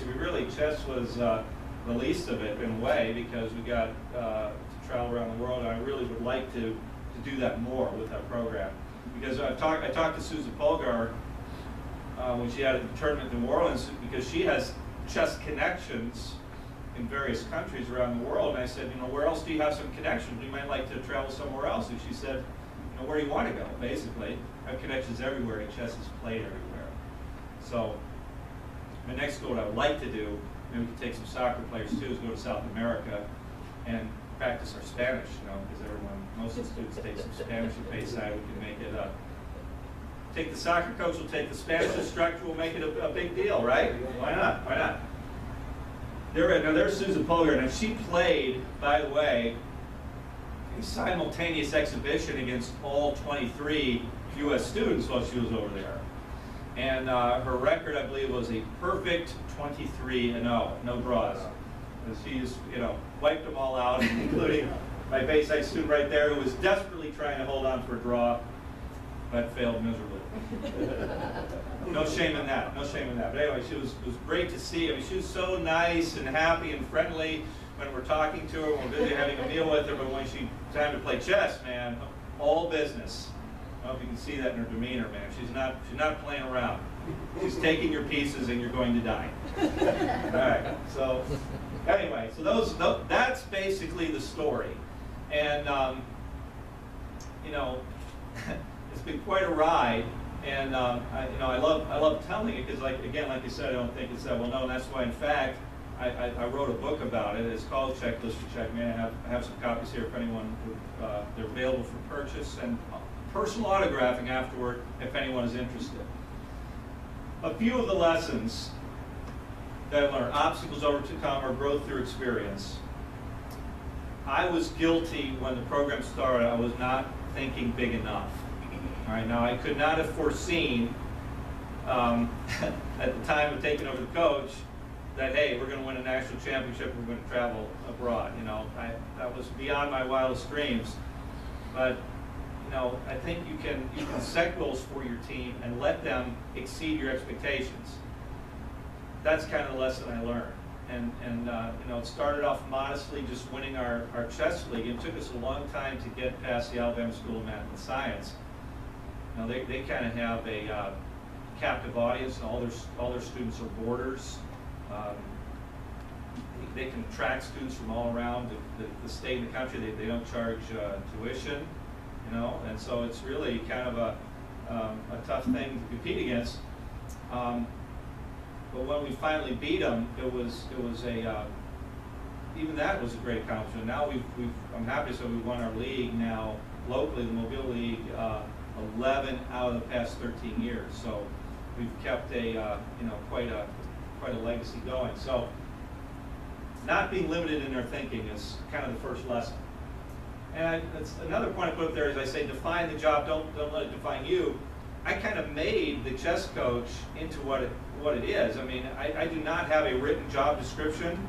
Chess was the least of it in a way because we got to travel around the world, and I really would like to do that more with that program. Because I talked to Susan Polgar when she had a tournament in New Orleans, because she has chess connections in various countries around the world, and I said, where else do you have some connections? We might like to travel somewhere else. And she said, where do you want to go, basically? I have connections everywhere, and chess is played everywhere. So my next goal, what I would like to do, maybe we could take some soccer players too, is go to South America and practice our Spanish, because most of the students take some Spanish at Bayside. We can make it take the soccer coach, we'll take the Spanish instructor, we'll make it a big deal, right? Why not? Why not? There's Susan Polgar, and she played, by the way, a simultaneous exhibition against all 23 U.S. students while she was over there. And her record, I believe, was a perfect 23-0, no draws. And she's, wiped them all out, including my Bayside student right there, who was desperately trying to hold on for a draw. That failed miserably. No shame in that. No shame in that. But anyway, it was great to see. I mean, she was so nice and happy and friendly when we're talking to her, when we're busy having a meal with her. But when she time to play chess, man, all business. I don't know if you can see that in her demeanor, man. She's not playing around. She's taking your pieces, and you're going to die. All right. So anyway, so that's basically the story, and you know. It's been quite a ride, and I love telling it because, like you said, I don't think it's that well known. That's why, in fact, I wrote a book about it. It's called Checklist to Checkmate. I have some copies here if anyone would. They're available for purchase and personal autographing afterward if anyone is interested. A few of the lessons that I learned: obstacles overcome or growth through experience. I was guilty when the program started. I was not thinking big enough. All right, now I could not have foreseen at the time of taking over the coach that, hey, we're going to win a national championship, we're going to travel abroad. You know, that was beyond my wildest dreams. But you know, I think you can set goals for your team and let them exceed your expectations. That's kind of the lesson I learned. And you know, it started off modestly, just winning our chess league. It took us a long time to get past the Alabama School of Math and Science. You know, they kind of have a captive audience, and all their students are boarders. They can attract students from all around the state and the country. They don't charge tuition, you know, and so it's really kind of a tough thing to compete against. But when we finally beat them, it was even that was a great accomplishment. Now I'm happy to say we won our league now locally, the Mobile League, 11 out of the past 13 years. So we've kept a you know, quite a legacy going. So not being limited in their thinking is kind of the first lesson. And that's another point I put up there is I say define the job, don't let it define you. I kind of made the chess coach into what it is. I mean, I do not have a written job description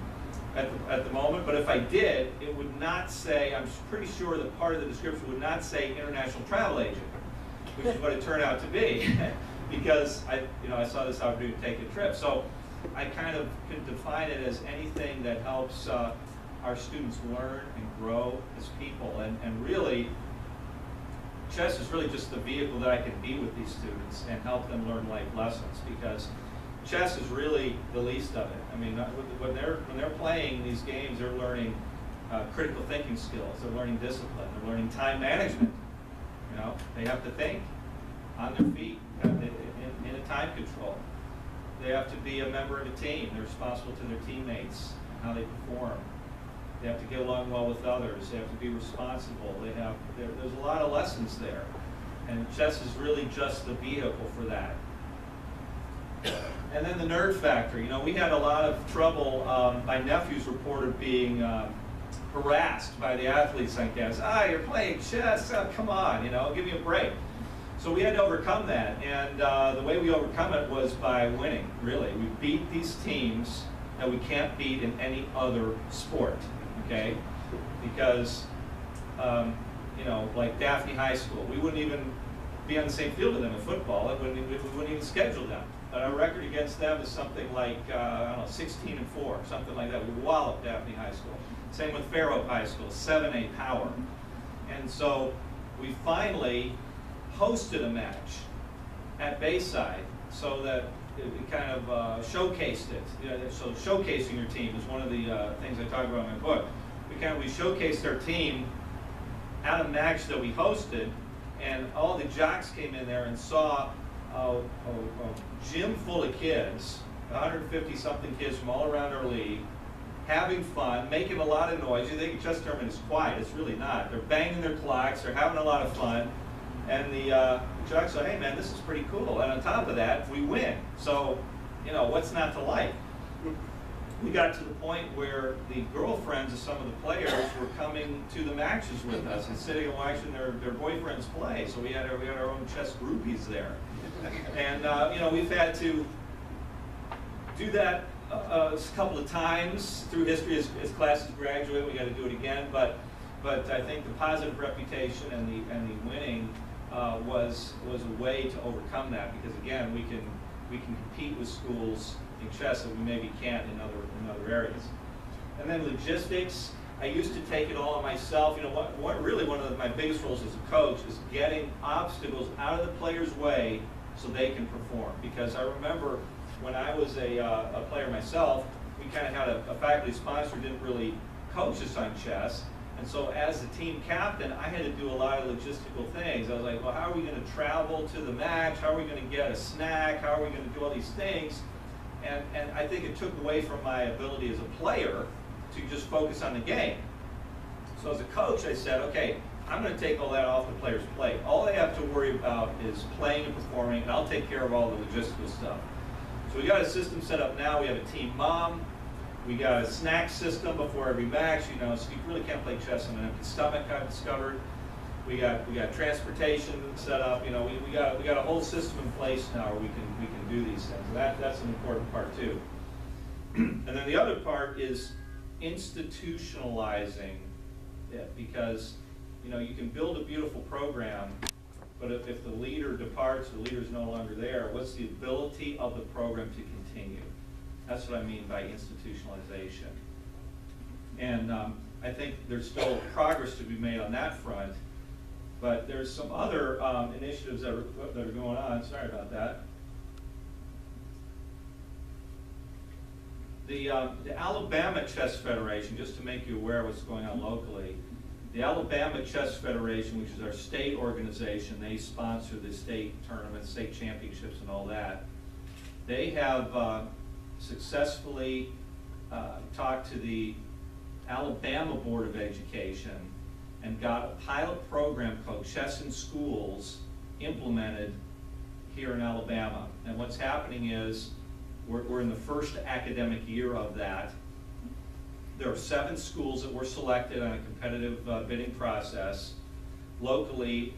at the moment, but if I did, it would not say, I'm pretty sure that part of the description would not say international travel agent, which is what it turned out to be, because I saw this opportunity to take a trip. So I kind of can define it as anything that helps our students learn and grow as people, and really, chess is really just the vehicle that I can be with these students and help them learn life lessons, because chess is really the least of it. I mean, when they're playing these games, they're learning critical thinking skills. They're learning discipline. They're learning time management. You know, they have to think on their feet in a time control. They have to be a member of a team. They're responsible to their teammates and how they perform. They have to get along well with others. They have to be responsible. There's a lot of lessons there. And chess is really just the vehicle for that. And then the nerd factor. You know, we had a lot of trouble. My nephews reported being harassed by the athletes on campus. You're playing chess? Oh, come on, you know, give me a break. So we had to overcome that. And the way we overcome it was by winning, really. We beat these teams that we can't beat in any other sport. Okay, because you know, like Daphne High School, we wouldn't even be on the same field with them in football. We wouldn't even schedule them. But our record against them is something like I don't know, 16-4, something like that. We walloped Daphne High School. Same with Fair Oak High School, 7A power. And so we finally hosted a match at Bayside, so that it kind of showcased it. You know, so showcasing your team is one of the things I talk about in my book. We showcased our team at a match that we hosted, and all the jocks came in there and saw a gym full of kids, 150-something kids from all around our league, having fun, making a lot of noise. You think chess tournament is quiet. It's really not. They're banging their clocks. They're having a lot of fun. And the jocks say, hey, man, this is pretty cool. And on top of that, we win. So, you know, what's not to like? We got to the point where the girlfriends of some of the players were coming to the matches with us and sitting and watching their boyfriends play. So we had our own chess groupies there. And, you know, we've had to do that a couple of times through history as classes graduate. We got to do it again. But I think the positive reputation and the winning was was a way to overcome that, because again, we can compete with schools in chess that we maybe can't in other areas. And then logistics, I used to take it all on myself. You know, really one of my biggest roles as a coach is getting obstacles out of the player's way so they can perform. Because I remember when I was a player myself, we kind of had a faculty sponsor who didn't really coach us on chess. And so as the team captain, I had to do a lot of logistical things. I was like, well, how are we going to travel to the match? How are we going to get a snack? How are we going to do all these things? And I think it took away from my ability as a player to just focus on the game. So as a coach, I said, okay, I'm going to take all that off the player's plate. All they have to worry about is playing and performing, and I'll take care of all the logistical stuff. So we got a system set up now. We have a team mom. We got a snack system before every match, you know, so you really can't play chess on an empty stomach, I've discovered. We got transportation set up, you know, we got a whole system in place now where we can do these things. That's an important part too. And then the other part is institutionalizing it, because you know, you can build a beautiful program, but if the leader departs, the leader's no longer there, what's the ability of the program to continue? That's what I mean by institutionalization. And I think there's still progress to be made on that front, but there's some other initiatives that are going on. Sorry about that. The Alabama Chess Federation, just to make you aware of what's going on locally, the Alabama Chess Federation, which is our state organization, they sponsor the state tournaments, state championships and all that. They have successfully talked to the Alabama Board of Education and got a pilot program called Chess in Schools implemented here in Alabama. And what's happening is we're in the first academic year of that. There are 7 schools that were selected on a competitive bidding process. Locally,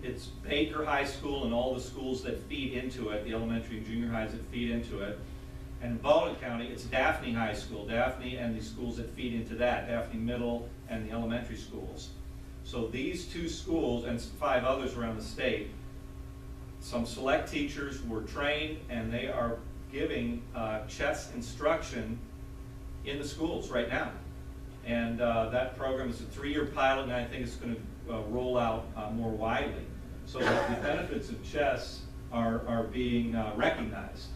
it's Baker High School and all the schools that feed into it, the elementary and junior highs that feed into it. And in Baldwin County, it's Daphne High School, Daphne and the schools that feed into that, Daphne Middle and the elementary schools. So these 2 schools and 5 others around the state, some select teachers were trained and they are giving chess instruction in the schools right now. And that program is a 3-year pilot, and I think it's going to roll out more widely. So that the benefits of chess are being recognized.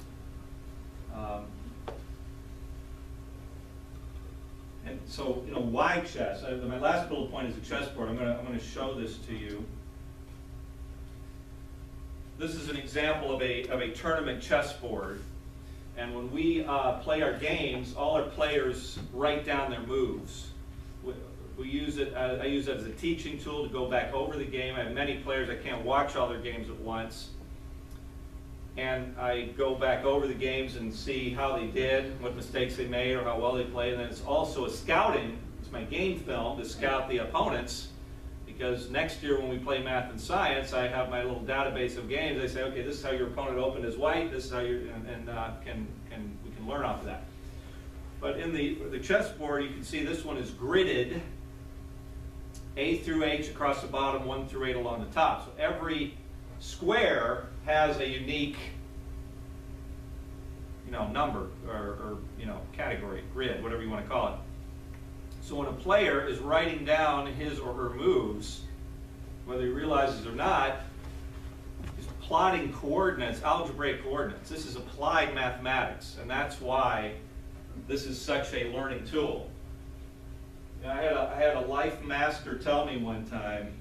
And so, you know, why chess? My last bullet point is a chessboard. I'm going to show this to you. This is an example of a tournament chessboard. And when we play our games, all our players write down their moves. We use it, I use it as a teaching tool to go back over the game. I have many players, I can't watch all their games at once. And I go back over the games and see how they did, what mistakes they made, or how well they played. And then it's also a scouting, it's my game film to scout the opponents. Because next year when we play math and science, I have my little database of games. I say, okay, this is how your opponent opened as white. This is how you we can learn off of that. But in the chessboard, you can see this one is gridded, A through H across the bottom, 1 through 8 along the top. So every square has a unique, you know, number or you know, category, grid, whatever you want to call it. So when a player is writing down his or her moves, whether he realizes or not, he's plotting coordinates, algebraic coordinates. This is applied mathematics, and that's why this is such a learning tool. You know, I had a life master tell me one time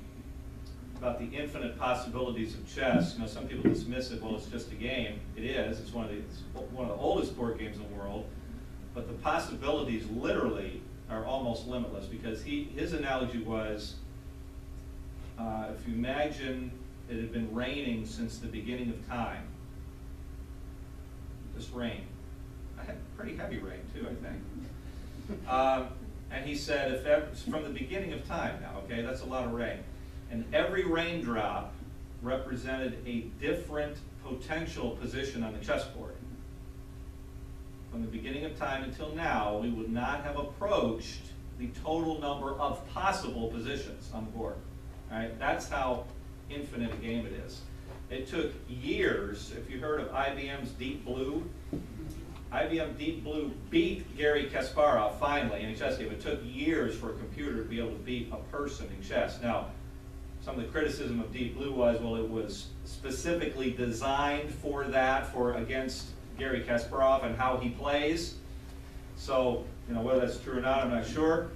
about the infinite possibilities of chess. You know, some people dismiss it, well, it's just a game. It is. It's one of the oldest board games in the world. But the possibilities literally are almost limitless, because his analogy was, if you imagine it had been raining since the beginning of time, this rain, I had pretty heavy rain too, I think. And he said, from the beginning of time now, okay, that's a lot of rain, and every raindrop represented a different potential position on the chessboard. From the beginning of time until now, we would not have approached the total number of possible positions on the board. All right? That's how infinite a game it is. it took years. If you heard of IBM's Deep Blue, IBM Deep Blue beat Garry Kasparov finally in a chess game. It took years for a computer to be able to beat a person in chess. Now, some of the criticism of Deep Blue was, well, it was specifically designed for that, against Garry Kasparov and how he plays. So, whether that's true or not, I'm not sure.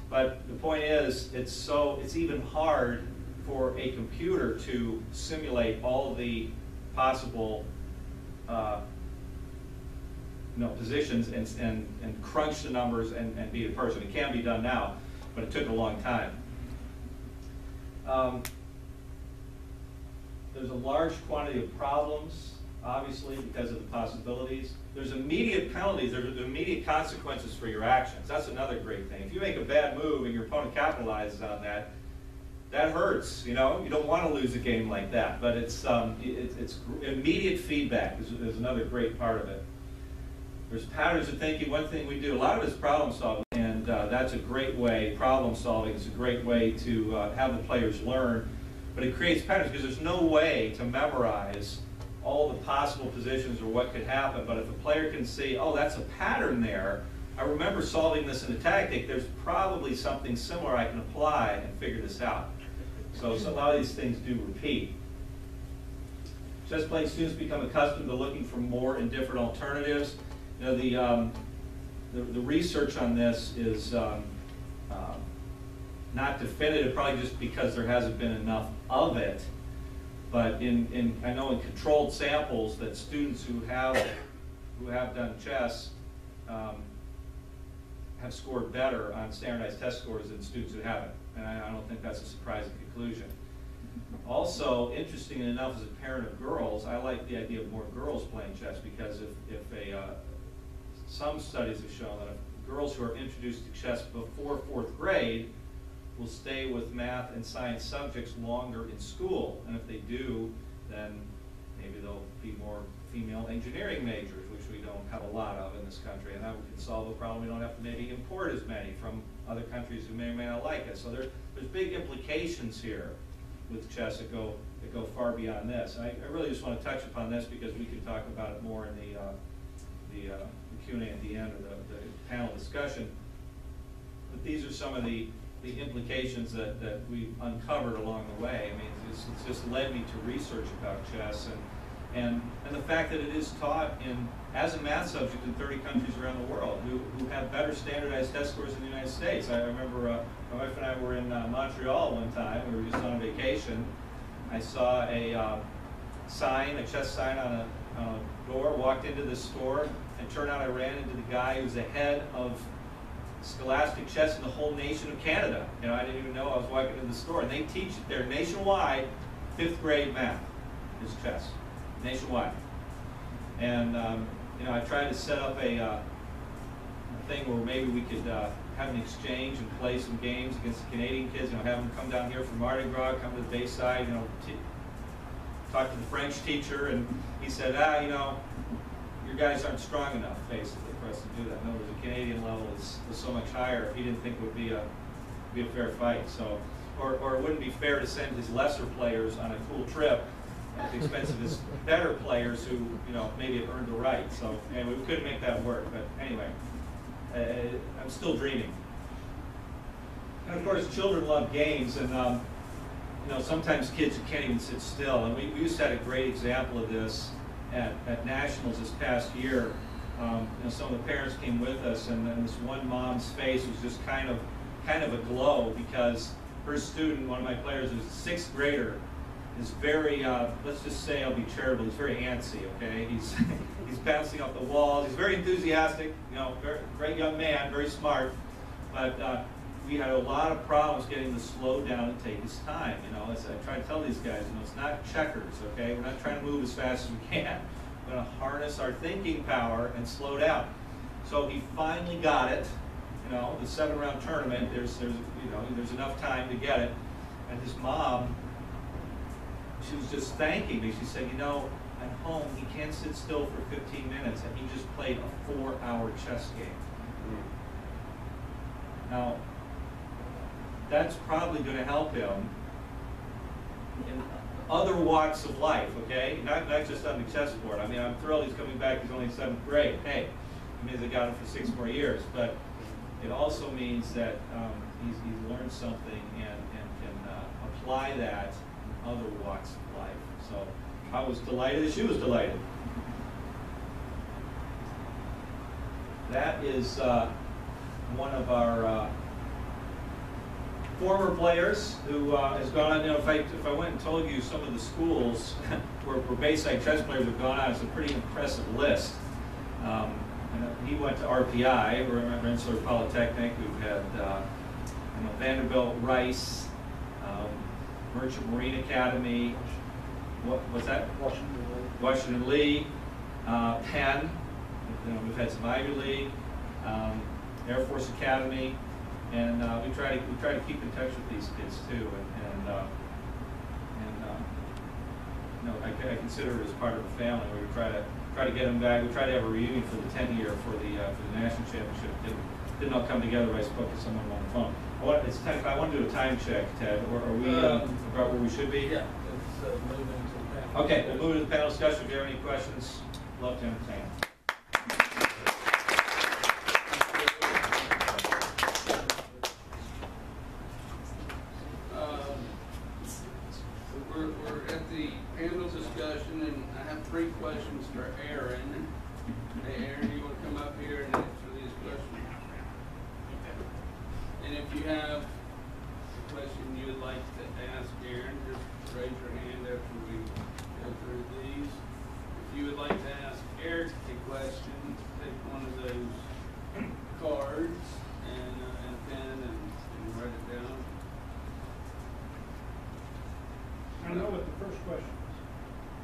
But the point is, it's even hard for a computer to simulate all of the possible positions and crunch the numbers and beat a person. It can be done now, but it took a long time. There's a large quantity of problems, obviously, because of the possibilities. There's immediate penalties, there's immediate consequences for your actions. That's another great thing. If you make a bad move and your opponent capitalizes on that, that hurts. You don't want to lose a game like that, but it's immediate feedback is another great part of it. There's patterns of thinking. One thing we do, a lot of it is problem solving, and that's a great way. Problem solving is a great way to have the players learn, but it creates patterns because there's no way to memorize all the possible positions or what could happen. But if a player can see, oh, that's a pattern there, I remember solving this in a tactic, there's probably something similar I can apply and figure this out. So a lot of these things do repeat. Chess playing students become accustomed to looking for more and different alternatives. The research on this is not definitive, probably just because there hasn't been enough of it. But I know in controlled samples that students who have done chess have scored better on standardized test scores than students who haven't. And I don't think that's a surprising conclusion. Also, interestingly enough, as a parent of girls, I like the idea of more girls playing chess, because some studies have shown that if girls who are introduced to chess before 4th grade will stay with math and science subjects longer in school. And if they do, then maybe they'll be more female engineering majors, which we don't have a lot of in this country. And that can solve a problem. We don't have to maybe import as many from other countries who may or may not like us. So there's big implications here with chess that go far beyond this. And I really just want to touch upon this because we can talk about it more in the Q&A at the end of the panel discussion. But these are some of the implications that we've uncovered along the way. I mean, it's just led me to research about chess and the fact that it is taught as a math subject in 30 countries around the world who have better standardized test scores in the United States. I remember my wife and I were in Montreal one time. We were just on vacation. I saw a chess sign on a door, walked into the store, and turned out I ran into the guy who's the head of scholastic chess in the whole nation of Canada. I didn't even know I was walking into the store. And they teach it there nationwide. 5th grade math is chess, nationwide. And I tried to set up a thing where maybe we could have an exchange and play some games against the Canadian kids. Have them come down here for Mardi Gras, come to the Bayside. Talk to the French teacher, and he said, your guys aren't strong enough, basically, for us to do that. In other words, the Canadian level is so much higher. He didn't think it would be a fair fight. So, or it wouldn't be fair to send his lesser players on a cool trip at the expense of his better players who, maybe have earned the right. So, anyway, we couldn't make that work. But anyway, I'm still dreaming. And of course, children love games, and sometimes kids can't even sit still. And we used to have a great example of this at Nationals this past year. Some of the parents came with us, and this one mom's face was just kind of a glow because her student, one of my players, who's a 6th grader, is very, let's just say, I'll be charitable, he's very antsy, okay? He's bouncing off the walls, he's very enthusiastic, very, great young man, very smart, but we had a lot of problems getting him to slow down and take his time. I try to tell these guys, it's not checkers, okay? We're not trying to move as fast as we can. We're going to harness our thinking power and slow down. So he finally got it. The 7-round tournament, there's enough time to get it. And his mom, she was just thanking me. She said, at home he can't sit still for 15 minutes, and he just played a 4-hour chess game. Now, that's probably going to help him in other walks of life, okay? Not just on the chessboard. I mean, I'm thrilled he's coming back. He's only in 7th grade. Hey, it means I got him for 6 more years. But it also means that he's learned something and can apply that in other walks of life. So I was delighted that she was delighted. That is one of our former players who has gone on. You know, if I went and told you some of the schools where Bayside chess players have gone on, it's a pretty impressive list. And he went to RPI, Rensselaer Polytechnic. We've had Vanderbilt, Rice, Merchant Marine Academy. What was that? Washington Lee, Penn. You know, we've had some Ivy League, Air Force Academy, and we try to keep in touch with these kids too. You know, I consider it as part of the family. We try to get them back. We try to have a reunion for the 10th year for the national championship. Didn't all come together. But I spoke to someone on the phone. It's 10. I want to do a time check, Ted. Or are we about where we should be? Yeah, let's move into the panel. Okay, we'll move to the panel discussion. If you have any questions, love to entertain. We're at the panel discussion, and I have 3 questions for Aaron. Hey, Aaron, you want to come up here and answer these questions? And if you have a question you would like to ask Aaron, just raise your hand after we go through these. If you would like to ask Eric a question, take one of those cards and a pen and write it down. I know what the first question is.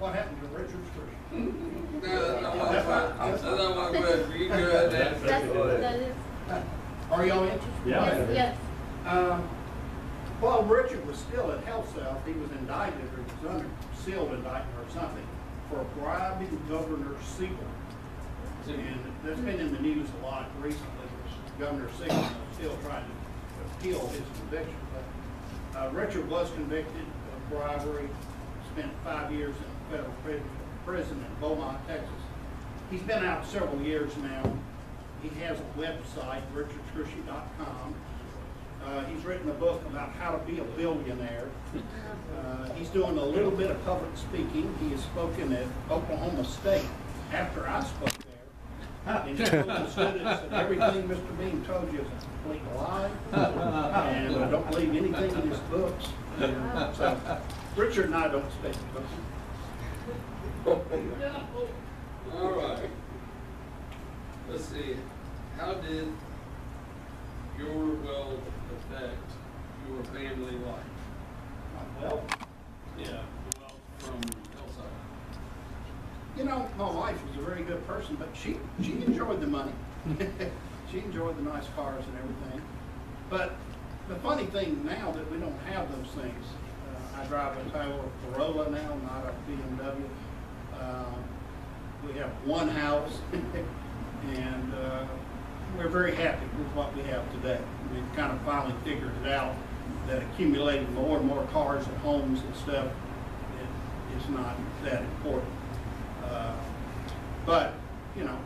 What happened to Richard's first? No, that's not my question. You go ahead and answer. That is. Are y'all interested? Yeah. Yes. While Richard was still at HealthSouth, he was indicted, or was under sealed indictment or something, for bribing Governor Siegel. And that's been in the news a lot recently. Governor Siegel is still trying to appeal his conviction. But Richard was convicted of bribery, spent 5 years in federal prison in Beaumont, Texas. He's been out several years now. He has a website, richardscrishy.com. He's written a book about how to be a billionaire. He's doing a little bit of public speaking. He has spoken at Oklahoma State after I spoke there. And he told the students that everything Mr. Bean told you is a complete lie. And I don't believe anything in his books. And so Richard and I don't speak. All right. Let's see. How did your wealth affect your family life? Well, Yeah, the wealth from HealthSouth. you know, my wife was a very good person, but she enjoyed the money. She enjoyed the nice cars and everything. But the funny thing now that we don't have those things, I drive a Toyota Corolla now, not a BMW. We have one house, and we're very happy with what we have today. We've kind of finally figured it out that accumulating more and more cars and homes and stuff is not that important. But you know,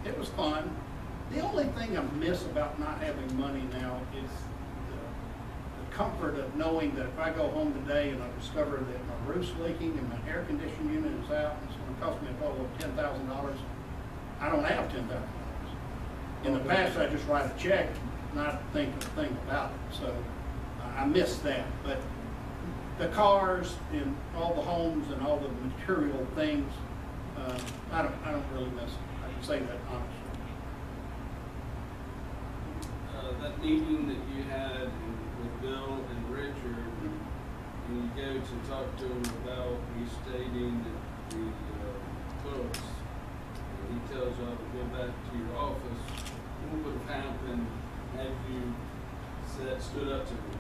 it was fun. The only thing I miss about not having money now is the comfort of knowing that if I go home today and I discover that my roof's leaking and my air conditioning unit is out, and it's going to cost me a total of $10,000, I don't have $10,000. In the past, I just write a check, not think a thing about it. So I miss that. But the cars and all the homes and all the material things, I don't really miss it. I can say that honestly. That meeting that you had with Bill and Richard, and you go to talk to him about restating the books, and he tells y'all to go back to your office, what would have happened had you stood up to him?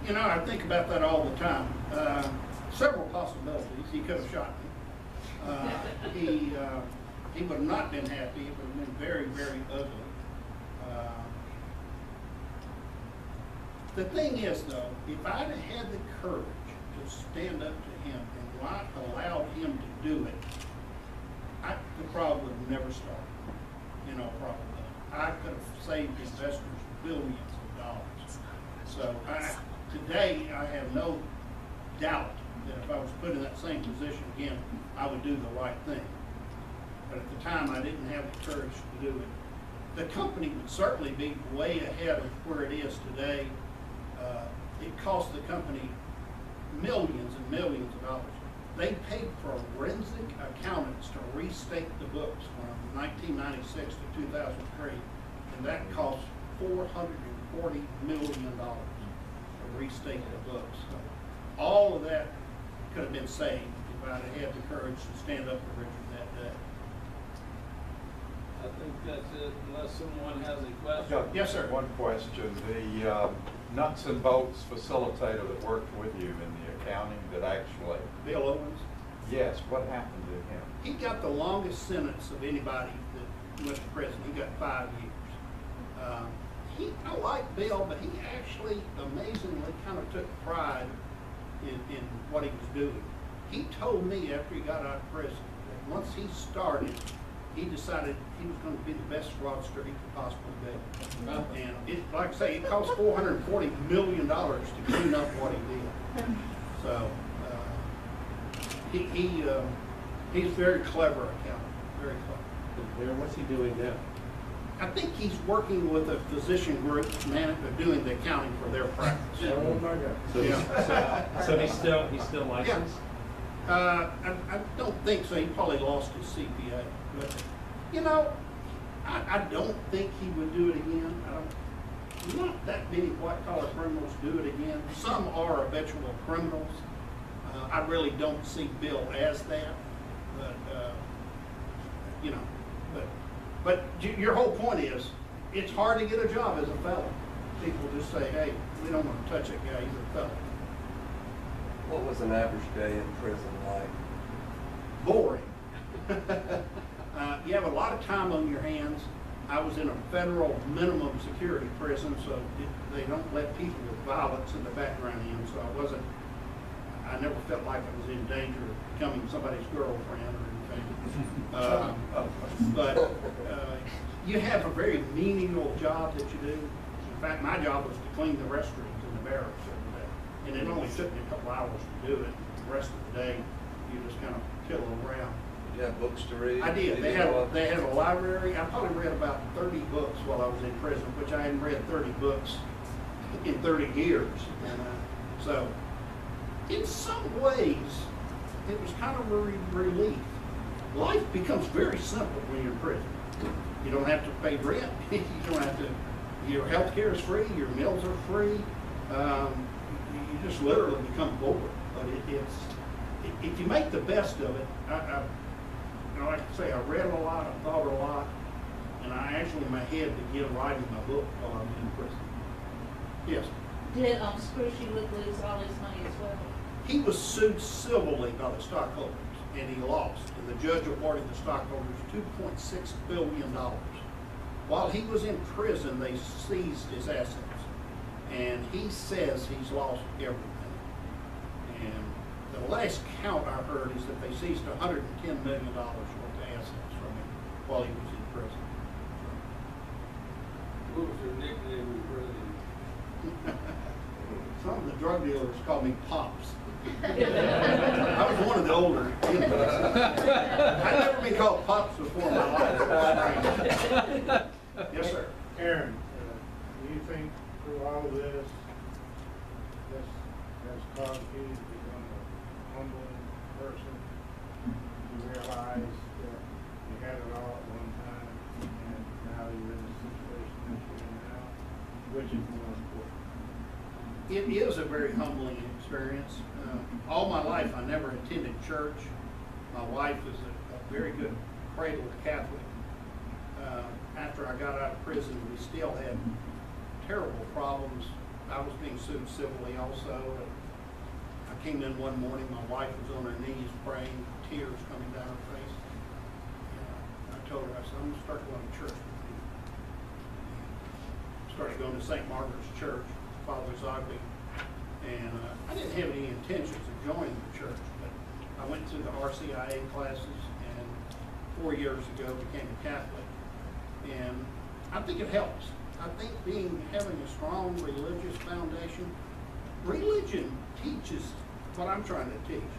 You know, I think about that all the time. Several possibilities. He could have shot me. He would have not been happy. It would have been very, very ugly. The thing is though, if I'd have had the courage to stand up to him and not allowed him to do it, the problem would never start. You know, probably. I could have saved investors billions of dollars. So today I have no doubt that if I was put in that same position again, I would do the right thing. But at the time, I didn't have the courage to do it. The company would certainly be way ahead of where it is today. It cost the company millions and millions of dollars. They paid for forensic accountants to restate the books from 1996 to 2003, and that cost $440 million to restate the books. So all of that could have been saved if I'd have had the courage to stand up to Richard that day. I think that's it, unless someone has a question. Yes, sir. One question. The nuts and bolts facilitator that worked with you in the accounting that actually, Bill Owens, yes, what happened to him? he got the longest sentence of anybody that went to prison. He got 5 years. I like Bill, but he actually amazingly kind of took pride in what he was doing. He told me after he got out of prison that once he started, he decided he was going to be the best fraudster he could possibly be. And it, like I say, it cost $440 million to clean up what he did. So he's very clever accountant, very clever. Where, what's he doing now? I think he's working with a physician group doing the accounting for their practice. Oh my God. So, Yeah. So he's still licensed? I don't think so. He probably lost his CPA. But, you know, I don't think he would do it again. Not that many white-collar criminals do it again. Some are habitual criminals. I really don't see Bill as that. But, you know, but your whole point is, it's hard to get a job as a felon. People just say, hey, we don't want to touch that guy, he's a felon. What was an average day in prison like? Boring. You have a lot of time on your hands. I was in a federal minimum security prison, so they don't let people with violence in the background in, so I never felt like I was in danger of becoming somebody's girlfriend or anything. But you have a very menial job that you do. In fact, my job was to clean the restrooms in the barracks every day. And it only took me a couple hours to do it. The rest of the day, you just kind of piddle around. Did you have books to read? I did. They had a library. I probably read about 30 books while I was in prison, which I hadn't read 30 books in 30 years. And, so, in some ways, it was kind of a relief. Life becomes very simple when you're in prison. You don't have to pay rent. You don't have to. Your health care is free. Your meals are free. You just literally become bored. But if you make the best of it, like I say, I read a lot, I thought a lot, and I actually in my head began writing my book while I was in prison. Yes. Did Scrooge lose all his money as well? He was sued civilly by the stockholders, and he lost. And the judge awarded the stockholders $2.6 billion. While he was in prison, they seized his assets, and he says he's lost everything. And the last count I heard is that they seized $110 million worth of assets from him while he was in prison. What was your nickname in prison? Some of the drug dealers call me Pops. I was one of the older inmates. I'd never been called Pops before in my life. Yes, sir. Aaron, do you think through all this has caused you to become a humbling person? You realize that you had it all at one time, and now you're in the situation that you're in now? Which is more important? It is a very humbling experience. All my life, I never attended church. My wife is a very good cradled Catholic. After I got out of prison, we still had terrible problems. I was being sued civilly also. I came in one morning, my wife was on her knees praying, tears coming down her face. And I told her, I said, I'm going to start going to church with you. Started going to St. Margaret's Church. father's ugly. And I didn't have any intentions of joining the church, but I went through the RCIA classes and 4 years ago became a Catholic. And I think it helps. I think having a strong religious foundation, religion teaches what I'm trying to teach.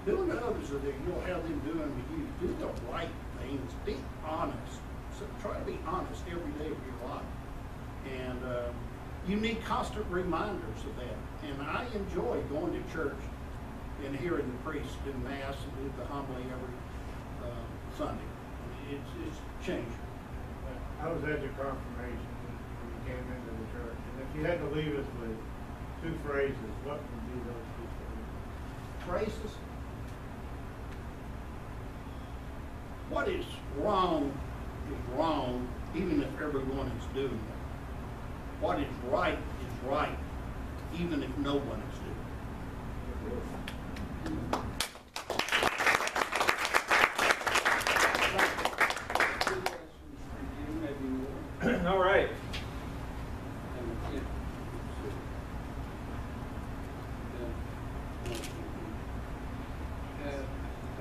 Doing to others that you'll have them doing to you. Do the right things. Be honest. So try to be honest every day of your life. And you need constant reminders of that. And I enjoy going to church and hearing the priest do mass and do the homily every Sunday. I mean, it's changed. I was at your confirmation when you came into the church, and if you had to leave us with 2 phrases, what would be those 2 phrases? Phrases? What is wrong, even if everyone is doing it. What is right, even if no one is doing it. All right.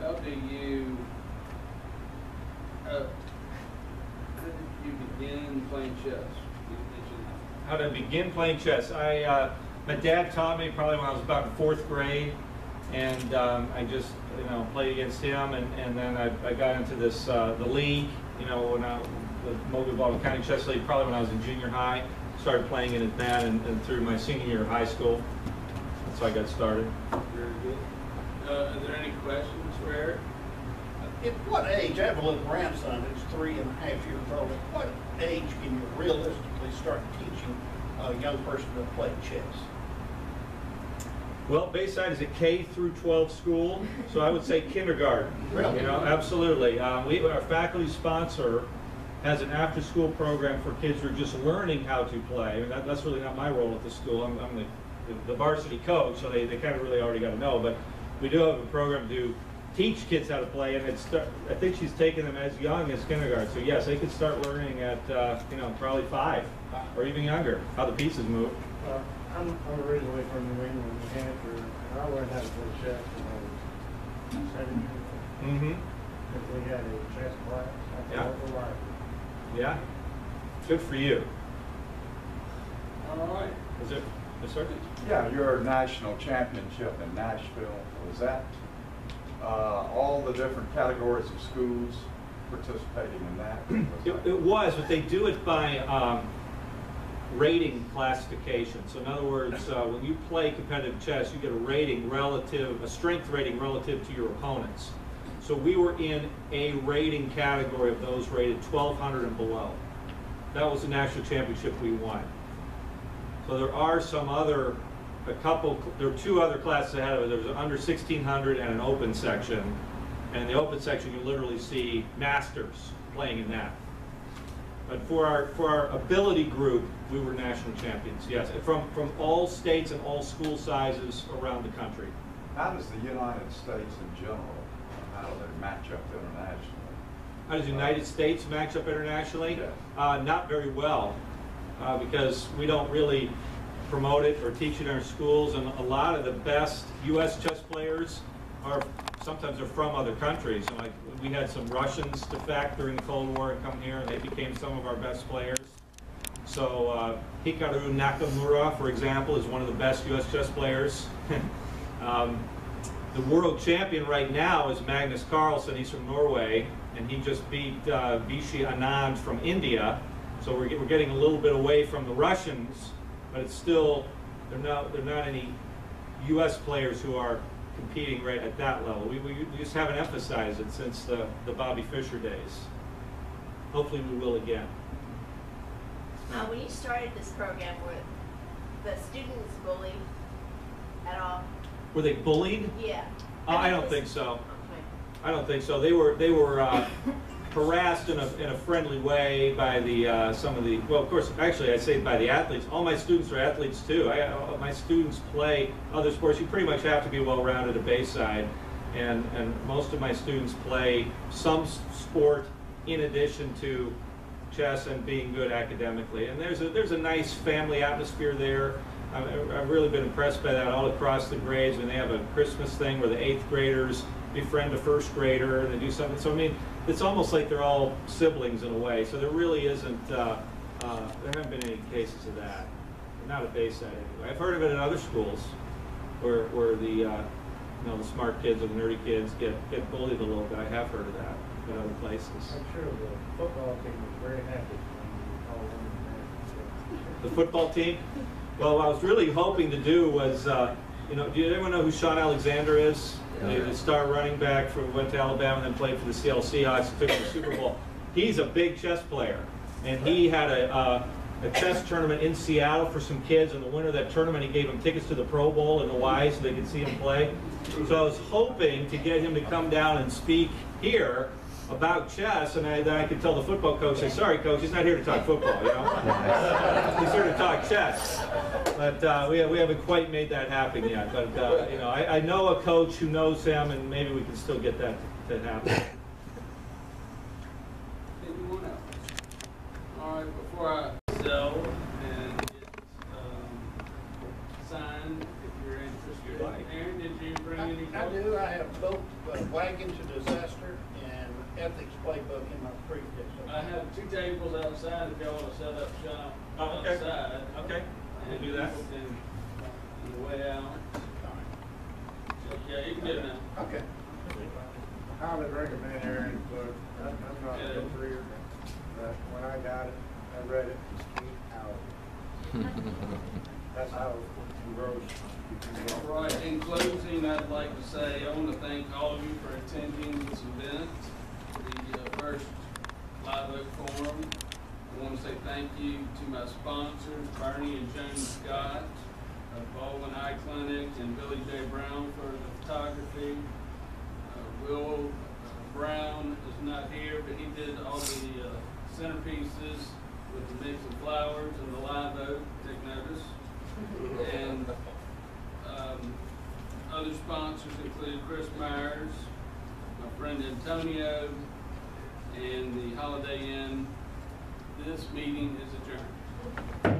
How did you begin playing chess? How to begin playing chess? My dad taught me probably when I was about in 4th grade, and I just played against him, and then I got into this the league. When the Mobile County Chess League, probably when I was in junior high. Started playing in it then, and through my senior year of high school. That's how I got started. Very good. Are there any questions for Eric? At what age, I have a little grandson who's 3.5 years old, at what age can you realistically start teaching a young person to play chess? Well, Bayside is a K through 12 school, so I would say kindergarten. Really? Absolutely. Our faculty sponsor has an after-school program for kids who are just learning how to play. I mean, that's really not my role at the school. I'm the varsity coach, so they kind of really already got to know. But we do have a program to teach kids how to play, and I think she's taking them as young as kindergarten. So yes, they could start learning at probably 5 or even younger, how the pieces move. I'm originally from New England, New Hampshire, and I learned how to play chess when I was 7 years old. Mm-hmm. Because we had a chess class at the local library. Yeah. Good for you. All right. Is it? Yes, sir? Yeah, your national championship in Nashville, was that all the different categories of schools participating in that? It was, but they do it by rating classification. So in other words, when you play competitive chess, you get a strength rating relative to your opponents. So we were in a rating category of those rated 1,200 and below. That was the national championship we won. So there are there are 2 other classes ahead of it. There's an under 1,600 and an open section. And in the open section, you literally see masters playing in that. But for our ability group, we were national champions, yes, from all states and all school sizes around the country. How does the United States in general, how do they match up internationally? How does the United States match up internationally? Yeah. Not very well, because we don't really promote it or teach it in our schools, and a lot of the best U.S. chess players sometimes are from other countries. So like we had some Russians defect during the Cold War and come here, and they became some of our best players. So Hikaru Nakamura, for example, is one of the best U.S. chess players. The world champion right now is Magnus Carlsen. He's from Norway, and he just beat Vishy Anand from India. So we're getting a little bit away from the Russians, but it's still they're not any U.S. players who are competing right at that level. We just haven't emphasized it since the Bobby Fischer days. Hopefully we will again. When you started this program, were the students bullied at all? Were they bullied? Yeah. I don't think so. Okay. I don't think so. They were harassed in a friendly way by well, of course, actually I'd say by the athletes. All my students are athletes too. My students play other sports. You pretty much have to be well-rounded at Bayside, and most of my students play some sport in addition to chess and being good academically. And there's a nice family atmosphere there. I've really been impressed by that all across the grades. When they have a Christmas thing where the 8th graders befriend a 1st grader and they do something. So I mean, it's almost like they're all siblings in a way. So there really isn't, there haven't been any cases of that. Not at Bayside anyway. I've heard of it in other schools where the you know, the smart kids or the nerdy kids get bullied a little bit. I have heard of that in other places. I'm sure the football team was very happy when you called them. The football team? Well, what I was really hoping to do was, you know, do anyone know who Sean Alexander is? The star running back went to Alabama and then played for the Seattle Seahawks and took to the Super Bowl. He's a big chess player, and he had a chess tournament in Seattle for some kids, and the winner of that tournament, he gave them tickets to the Pro Bowl in Hawaii so they could see him play. So I was hoping to get him to come down and speak here about chess, and then I could tell the football coach, say, sorry coach, he's not here to talk football, you know? He's here to talk chess. But we haven't quite made that happen yet. But you know, I know a coach who knows him, and maybe we can still get that to happen. Anyone else? All right, before I sell and get signed, if you're interested. Aaron, did you bring any? I do. I have both Wagon to Disaster and Ethics Playbook in my briefcase. I have 2 tables outside if y'all want to set up shop outside. Okay, we'll do that. And on the way out. So, yeah, you can get it now. Okay. I would recommend Aaron's book. I'm not a book reader, but when I got it, I read it just keep out. That's how engrossed you can get. All right, in closing, I'd like to say I want to thank all of you for attending this event, the first Live Oak Forum. I want to say thank you to my sponsors, Bernie and Joan Scott of Baldwin Eye Clinic, and Billy J. Brown for the photography. Will Brown is not here, but he did all the centerpieces with the mix of flowers and the live oak, take notice. And other sponsors include Chris Myers, my friend Antonio, and the Holiday Inn. This meeting is adjourned.